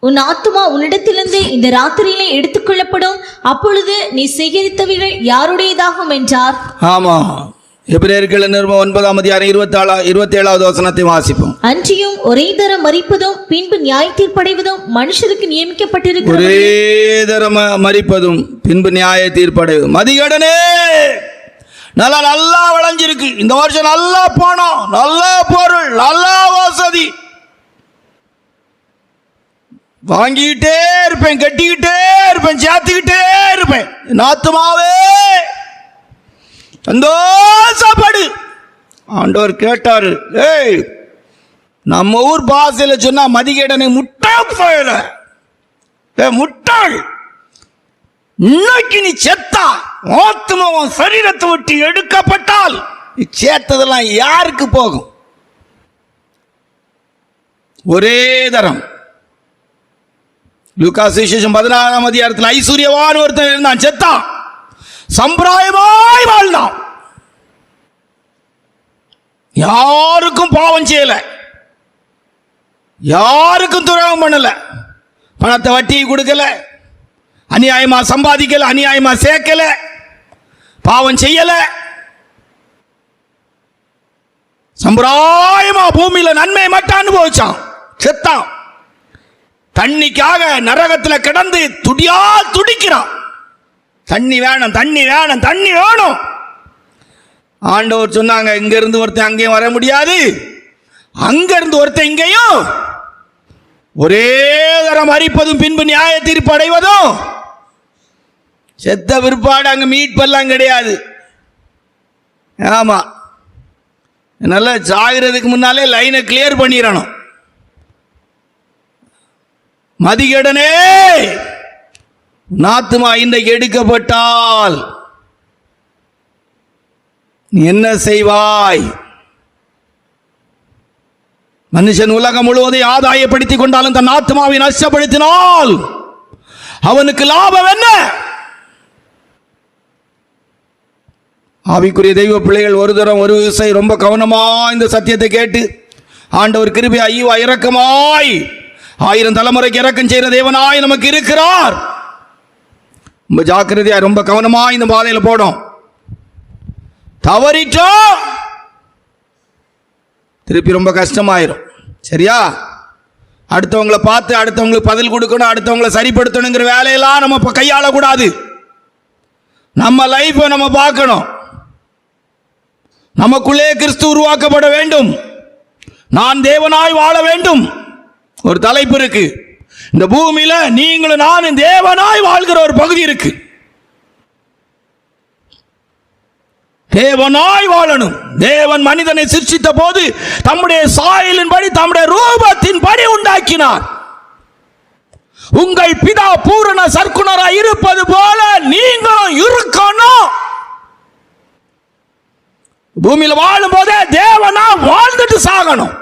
உன் ஆத்துமா உன்னிடத்திலிருந்து இந்த ராத்திரியிலே எடுத்துக்கொள்ளப்படும், அப்பொழுது நீ சேகரித்தவைகள் யாருடையதாகும் என்றார். ஆமா, எபிரேயர்கள் நிருபம் 9ஆம் அதிகாரம் 27வது வசனத்தை வாசிப்போம். அன்றியும் ஒரே தரம் மரிப்பதும் பின்பு நியாய தீர்ப்படைவதும் மனுஷருக்கு நியமிக்கப்பட்டிருக்கிறது. ஒரே தரம் மரிப்பதும் பின்பு நியாய தீர்ப்படைவதும். மதிகேடனே, நல்லா விளைஞ்சிருக்கு, இந்த வருஷம் நல்லா போனோம், நல்ல பொருள், நல்ல வசதி, வாங்கிக்கிட்டே இருப்பேன், கட்டிக்கிட்டே இருப்பேன், சேர்த்துக்கிட்டே இருப்பேன், நாத்துமாவே சந்தோஷப்படு. ஆண்டவர் கேட்டாரு, ஏய், நம்ம ஊர் பாசையில் சொன்னா மதிகேடனை முட்டாள் போயிட, முட்டாள், இன்னைக்கு நீ செத்தா ஆத்துமாவும் சரீரத்தை விட்டு எடுக்கப்பட்டால் சேர்த்ததெல்லாம் யாருக்கு போகும்? ஒரே தரம். லூக்கா சுவிசேஷம் 16ஆம் அதிகாரத்தில் ஐஸ்வர்யவான் ஒருத்தன் இருந்தான், செத்தான், சம்பிரதாயமாய் வாழ்ந்தான், யாருக்கும் பாவம் செய்யல, யாருக்கும் துரோகம் பண்ணல, பணத்தை வட்டி கொடுக்கல, அநியாயமா சம்பாதிக்கல, அநியாயமா சேர்க்கல, பாவம் செய்யல, சம்பிரதாயமா பூமியில நன்மை மட்டும் அனுபவிச்சான், செத்தான். தண்ணிக்காக நரகத்தில் கிடந்து துடிக்கிறான், தண்ணி வேணும், தண்ணி வேணும், தண்ணி வேணும். ஆண்டவர் சொன்னாங்க, இங்க இருந்து ஒருத்தன் அங்கேயும் வர முடியாது, அங்க இருந்து ஒருத்தன் இங்கேயும், ஒரே தரம் மரிப்பதும் பின்பு நியாய தீர்ப்பு அடைவதும். செத்த பிற்பாடு அங்க மீட்பெல்லாம் கிடையாது. ஆமா, நல்லா சாகிறதுக்கு முன்னாலே லைனை கிளியர் பண்ணிடணும். மதிகேடனே, நாத்துமா இன்றைக்கு எடுக்கப்பட்டால் நீ என்ன செய்வாய்? மனுஷன் உலகம் முழுவதையும் ஆதாயப்படுத்திக் கொண்டாலும் தன் ஆத்மாவை நஷ்டப்படுத்தினால் அவனுக்கு லாபம் என்ன? ஆவிக்குரிய தெய்வ பிள்ளைகள் ஒரு தரம் ஒரு விசை ரொம்ப கவனமா இந்த சத்தியத்தை கேட்டு, ஆண்டவர் கிருபை ஐயோ இரக்கமாய் 1000 தலைமுறைக்கு இரக்கம் செய்கிற தேவனாய் நமக்கு இருக்கிறார். ரொம்ப ஜாக்கிரதையா ரொம்ப கவனமா இந்த பாதையில போடும். தவறிட்டோ திருப்பி ரொம்ப கஷ்டமாயிரும். சரியா? அடுத்தவங்களை பார்த்து அடுத்தவங்களுக்கு பதில் கொடுக்கணும், அடுத்தவங்களை சரிப்படுத்தணுங்கிற வேலையெல்லாம் நம்ம கையாளக்கூடாது. நம்ம லைஃப்பை நம்ம பார்க்கணும். நமக்குள்ளே கிறிஸ்து உருவாக்கப்பட வேண்டும். நான் தேவனாய் வாழ வேண்டும். ஒரு தலைப்பு இருக்கு. இந்த பூமியில நீங்களும் நானும் தேவனாய் வாழ்கிற ஒரு பகுதி இருக்கு. தேவனாய் வாழணும். தேவன் மனிதனை சிருஷ்டித்த போது தம்முடைய சாயலின்படி தம்முடைய ரூபத்தின்படி உண்டாக்கினார். உங்கள் பிதா பூரண சற்குணராய் இருப்பது போல நீங்களும் இருக்கணும். பூமியில் வாழும் போதே தேவனா வாழ்ந்துட்டு சாகணும்.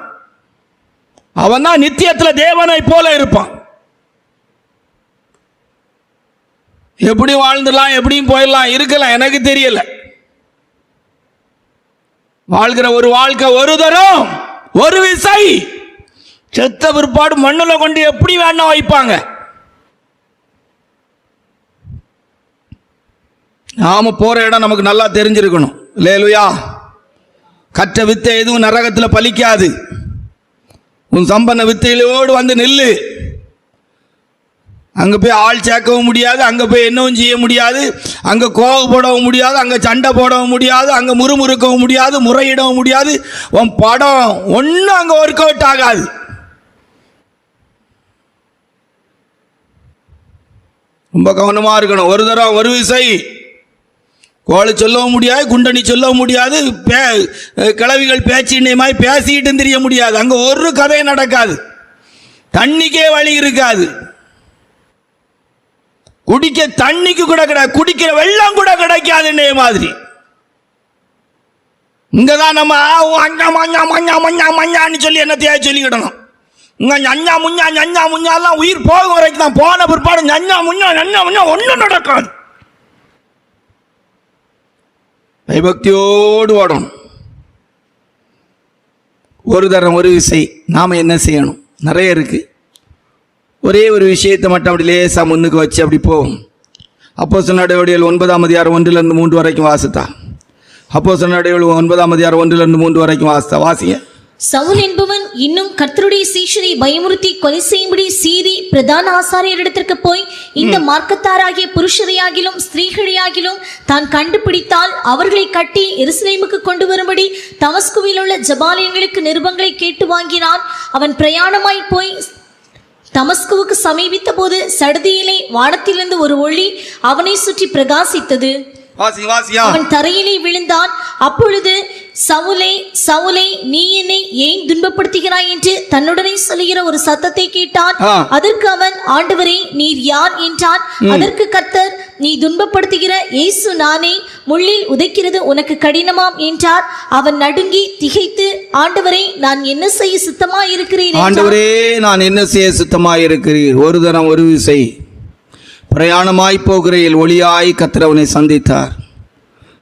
அவன் தான் நித்தியத்தில் தேவனை போல இருப்பான். எப்படி வாழ்ந்துடலாம், எப்படியும் போயிடலாம், இருக்கலாம், எனக்கு தெரியல. வாழ்கிற ஒரு வாழ்க்கை ஒரு தரம் ஒரு விசை. செத்த பிற்பாடு மண்ணுல கொண்டு எப்படி வேணா வைப்பாங்க. நாம போற இடம் நமக்கு நல்லா தெரிஞ்சிருக்கணும். அல்லேலூயா. கற்ற வித்தை எதுவும் நரகத்தில் பலிக்காது. உன் சம்பன்ன வித்தையிலோடு வந்து நில்லு. அங்கே போய் ஆள் சேர்க்கவும் முடியாது, அங்கே போய் என்னவும் செய்ய முடியாது, அங்கே கோவப்படவும் முடியாது, அங்கே சண்டை போடவும் முடியாது, அங்கே முறுமுறுக்கவும் முடியாது, முறையிடவும் முடியாது. உன் படம் ஒன்றும் அங்கே ஒர்க் அவுட் ஆகாது. ரொம்ப கவனமாக இருக்கணும். ஒரு தரம் ஒரு விசை. கோழி சொல்லவும் முடியாது, குண்டனி சொல்லவும் முடியாது, கிழவிகள் பேச்சின்னையுமாய் பேசிக்கிட்டு தெரிய முடியாது. அங்கே ஒரு கதையும் நடக்காது. தண்ணிக்கே வழி இருக்காது. குடிக்க தண்ணிக்கு கூட கிடையாது, குடிக்கிற வெள்ளம் கூட கிடைக்காதுன்னே மாதிரி. இங்கதான் நம்ம அஞ்சா மஞ்சா மஞ்சா மஞ்சா மஞ்சான்னு சொல்லி என்னத்தையா சொல்லிக்கிடணும். இங்க ஞஞ்சா முஞ்சா ஞஞ்சா முஞ்சாலாம் உயிர் போக வரைக்கும் தான். போன பிற்பாடு ஞஞ்சா முஞ்சா ஒன்றும் நடக்காது. பயபக்தியோடு ஓடணும். ஒரு தரம் ஒரு விசை. நாம் என்ன செய்யணும்? நிறைய இருக்கு. ஒரே ஒரு விஷயத்தை மட்டும் அப்படி லேசாக முன்னுக்கு வச்சு அப்படி போகும். அப்போஸ்தலர் நடவடிக்கைகள் 9ஆம் அதிகாரம் 1-3 வரைக்கும் வாசித்தா. அப்போஸ்தலர் நடவடிக்கைகள் 9ஆம் அதிகாரம் 1-3 வரைக்கும் வாசித்தா. வாசிங்க. சவுல் என்பவன் இன்னும் கர்த்தருடைய சீஷரை பயமுறுத்தி கொலை செய்யும்படி சீறி பிரதான ஆசாரியரிடத்திற்கு போய், இந்த மார்க்கத்தாராகிய புருஷரையாகிலும் ஸ்திரீகளையாகிலும் தான் கண்டுபிடித்தால் அவர்களை கட்டி எருசலேமுக்கு கொண்டு வரும்படி தமஸ்குவில் உள்ள ஜபாலயங்களுக்கு நிருபங்களை கேட்டு வாங்கினான். அவன் பிரயாணமாய் போய் தமஸ்குவுக்கு சமீபித்த போது சடுதியிலே வானத்திலிருந்து ஒரு ஒளி அவனை சுற்றி பிரகாசித்தது. அவன் தரையிலே விழுந்தான். அப்பொழுது, சவுலே சவுலே, நீ என்னை ஏன் துன்பப்படுத்துகிறாய் என்று தன்னுடனே சொல்லுகிற ஒரு சத்தத்தை கேட்டான். அதற்கு அவன், ஆண்டவரே, நீர் யார் என்றான். அதற்கு கர்த்தர், நீ துன்பப்படுத்துகிற இயேசு நானே, முள்ளில் உதைக்கிறது உனக்கு கடினமாம் என்றார். அவன் நடுங்கி திகைத்து, ஆண்டவரே, நான் என்ன செய்ய சித்தமாய் இருக்கிறீர்? ஆண்டவரே, நான் என்ன செய்ய சித்தமாய் இருக்கிறீர்? ஒரு தரம் ஒரு விசை. பிரயாணமாய் போகிறையில் ஒளியாய் கர்த்தர் அவனை சந்தித்தார்.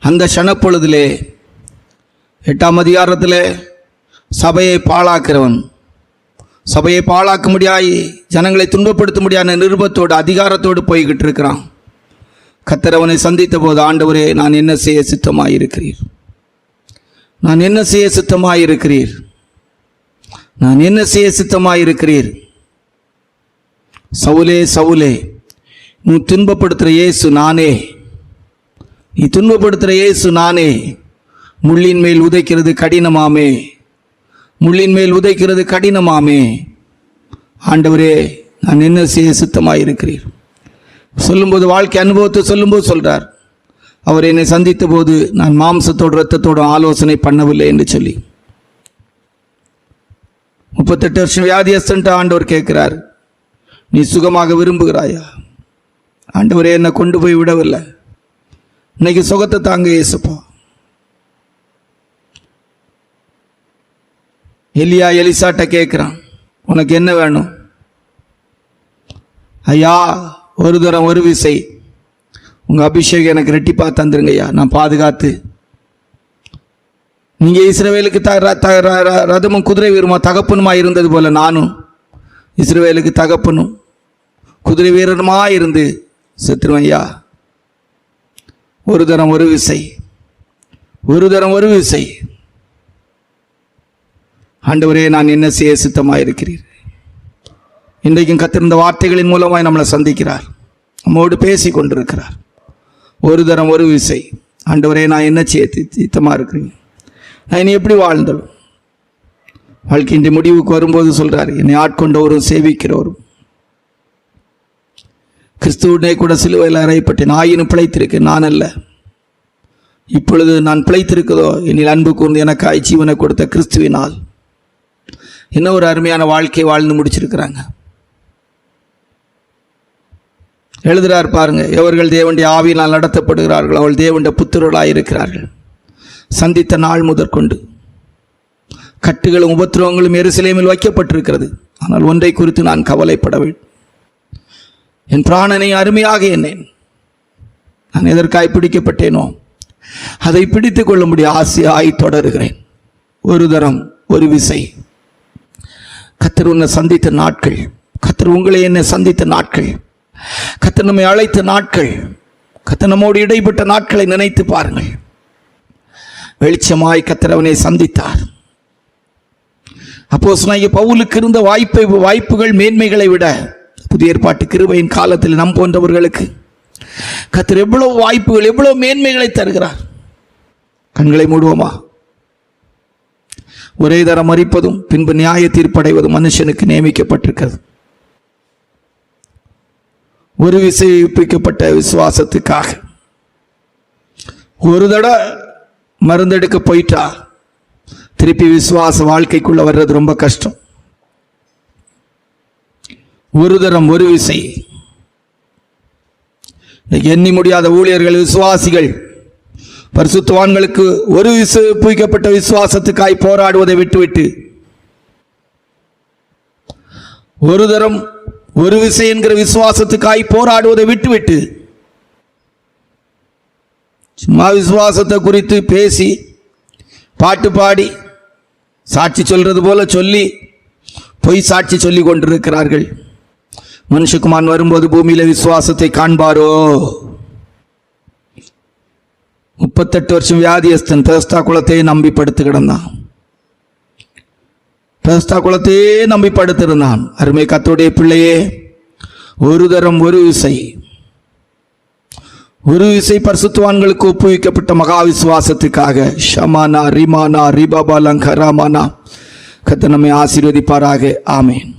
அந்த க்ஷணப்பொழுதிலே 8ஆம் அதிகாரத்தில் சபையை பாழாக்கிறவன், சபையை பாழாக்க முடியாய், ஜனங்களை துன்பப்படுத்த முடியாத நிருபத்தோடு அதிகாரத்தோடு போய்கிட்டு இருக்கிறான். கர்த்தர் அவனை சந்தித்த போது, ஆண்டவரே, நான் என்ன செய்ய சித்தமாயிருக்கிறீர்? நான் என்ன செய்ய சித்தமாயிருக்கிறீர்? நான் என்ன செய்ய சித்தமாயிருக்கிறீர்? சவுலே சவுலே, நீ துன்பப்படுத்துகிற இயேசு நானே, நீ துன்பப்படுத்துகிற இயேசு நானே. முள்ளின் மேல் உதைக்கிறது கடினமாமே, முள்ளின் மேல் உதைக்கிறது கடினமாமே. ஆண்டவரே, நான் என்ன செய்ய சித்தமாயிருக்கிறீர்? சொல்லும்போது, வாழ்க்கை அனுபவத்தை சொல்லும்போது சொல்றார், அவர் என்னை சந்தித்த போது நான் மாம்சத்தோடு இரத்தத்தோடு ஆலோசனை பண்ணவில்லை என்று சொல்லி. 38 வருஷம் வியாதியஸ்தன்ட்டு ஆண்டவர் கேட்கிறார், நீ சுகமாக விரும்புகிறாயா? ஆண்டவரே, என்னை கொண்டு போய் விடவில்லை, இன்னைக்கு சுகத்தை தாங்க இயேசுப்பா. எலியா எலிசாட்ட கேட்குறான், உனக்கு என்ன வேணும்? ஐயா, ஒரு தரம் ஒரு விசை உங்கள் அபிஷேகம் எனக்கு ரெட்டிப்பா தந்துருங்க ஐயா, நான் பாதுகாத்து. நீங்கள் இஸ்ரவேலுக்கு ரதமும் குதிரை வீரமா தகப்பனுமா இருந்தது போல நானும் இஸ்ரவேலுக்கு தகப்பனும் குதிரை வீரனுமா இருந்து செத்துருவேன் ஐயா. ஒரு தரம் ஒரு விசை, ஒரு தரம் ஒரு விசை. ஆண்டவரே, நான் என்ன செய்ய சித்தமாயிருக்கிறீர்? இன்றைக்கும் கர்த்தர் இந்த வார்த்தைகளின் மூலமாய் நம்மளை சந்திக்கிறார், நம்மோடு பேசி கொண்டிருக்கிறார். ஒரு தரம் ஒரு விசை. ஆண்டவரே, நான் என்ன செய்ய சித்தமாக இருக்கிறீங்க? நான் இனி எப்படி வாழ்ந்தோம்? வாழ்க்கையின் முடிவுக்கு வரும்போது சொல்றார், என்னை ஆட்கொண்டவரும் சேவிக்கிறவரும் கிறிஸ்துவனை கூட சிலுவையில் அறையப்பட்டேன், ஆயினும் பிழைத்திருக்கேன், நான் அல்ல, இப்பொழுது நான் பிழைத்திருக்கிறதோ என்னில் அன்பு கூர்ந்து எனக்காய் ஜீவனை கொடுத்த கிறிஸ்துவினால். என்ன ஒரு அருமையான வாழ்க்கை வாழ்ந்து முடிச்சிருக்கிறாங்க. எழுதுறார் பாருங்க, எவர்கள் தேவனுடைய ஆவியினால் நடத்தப்படுகிறார்கள் அவள் தேவனுடைய புத்திரர்களாய் இருக்கிறார்கள். சந்தித்த நாள் முதற்கொண்டு கட்டுகளும் உபத்திரவங்களும் எருசலேமில் வைக்கப்பட்டிருக்கிறது. ஆனால் ஒன்றை குறித்து நான் கவலைப்பட வேண்டும், என் பிராணனை அருமையாக எண்ணேன். நான் எதற்காய் பிடிக்கப்பட்டேனோ அதை பிடித்துக் கொள்ள முடிய ஆசையாய் தொடருகிறேன். ஒரு தரம் ஒரு விசை. கர்த்தர் உன்னை சந்தித்த நாட்கள், கர்த்தர் உங்களை என்னை சந்தித்த நாட்கள், கர்த்தர் நம்மை அழைத்த நாட்கள், கர்த்தர் நம்மோடு இடைப்பட்ட நாட்களை நினைத்து பாருங்கள். வெளிச்சமாய் கர்த்தர் அவனை சந்தித்தார். அப்போஸ்தலனாகிய பவுலுக்கு இருந்த வாய்ப்புகள் மேன்மைகளை விட புதிய ஏற்பாட்டு கிருபையின் காலத்தில் நம் போன்றவர்களுக்கு கர்த்தர் எவ்வளவு வாய்ப்புகள், எவ்வளவு மேன்மைகளை தருகிறார். கண்களை மூடுவோமா? ஒரே தரம் மரிப்பதும் பின்பு நியாய தீர்ப்படைவதும் மனுஷனுக்கு நியமிக்கப்பட்டிருக்கிறது. ஒரு விசைப்பிக்கப்பட்ட விசுவாசத்துக்காக ஒரு தடவை மருந்தெடுக்க போயிட்டா திருப்பி விசுவாச வாழ்க்கைக்குள்ள வர்றது ரொம்ப கஷ்டம். ஒரு தரம் ஒரு விசை. எண்ணி முடியாத ஊழியர்கள், விசுவாசிகள், பரிசுத்தவான்களுக்கு புய்க்கப்பட்ட விசுவாசத்துக்காய் போராடுவதை விட்டுவிட்டு ஒரு தரம் ஒரு விசை என்கிற விசுவாசத்துக்காய் போராடுவதை விட்டுவிட்டு சும்மா விசுவாசத்தை குறித்து பேசி பாட்டு பாடி சாட்சி சொல்றது போல சொல்லி பொய் சாட்சி சொல்லி கொண்டிருக்கிறார்கள். மனுஷகுமாரன் வரும்போது பூமியில விசுவாசத்தை காண்பாரோ? 38 வருஷம் வியாதியஸ்தன் பெஸ்தா குளத்தையே நம்பி படுத்து கிடந்தான். பெஸ்தா குளத்தையே நம்பி படுத்திருந்தான். அருமை கர்த்தருடைய பிள்ளையே, ஒரு தரம் ஒரு விசை பரிசுத்தவான்களுக்கு ஒப்புவிக்கப்பட்ட மகா விசுவாசத்துக்காக ஷமானா ரிமானா ரிபாபாலங்கராமானா கர்த்தர் நம்மை ஆசீர்வதிப்பாராக. ஆமென்.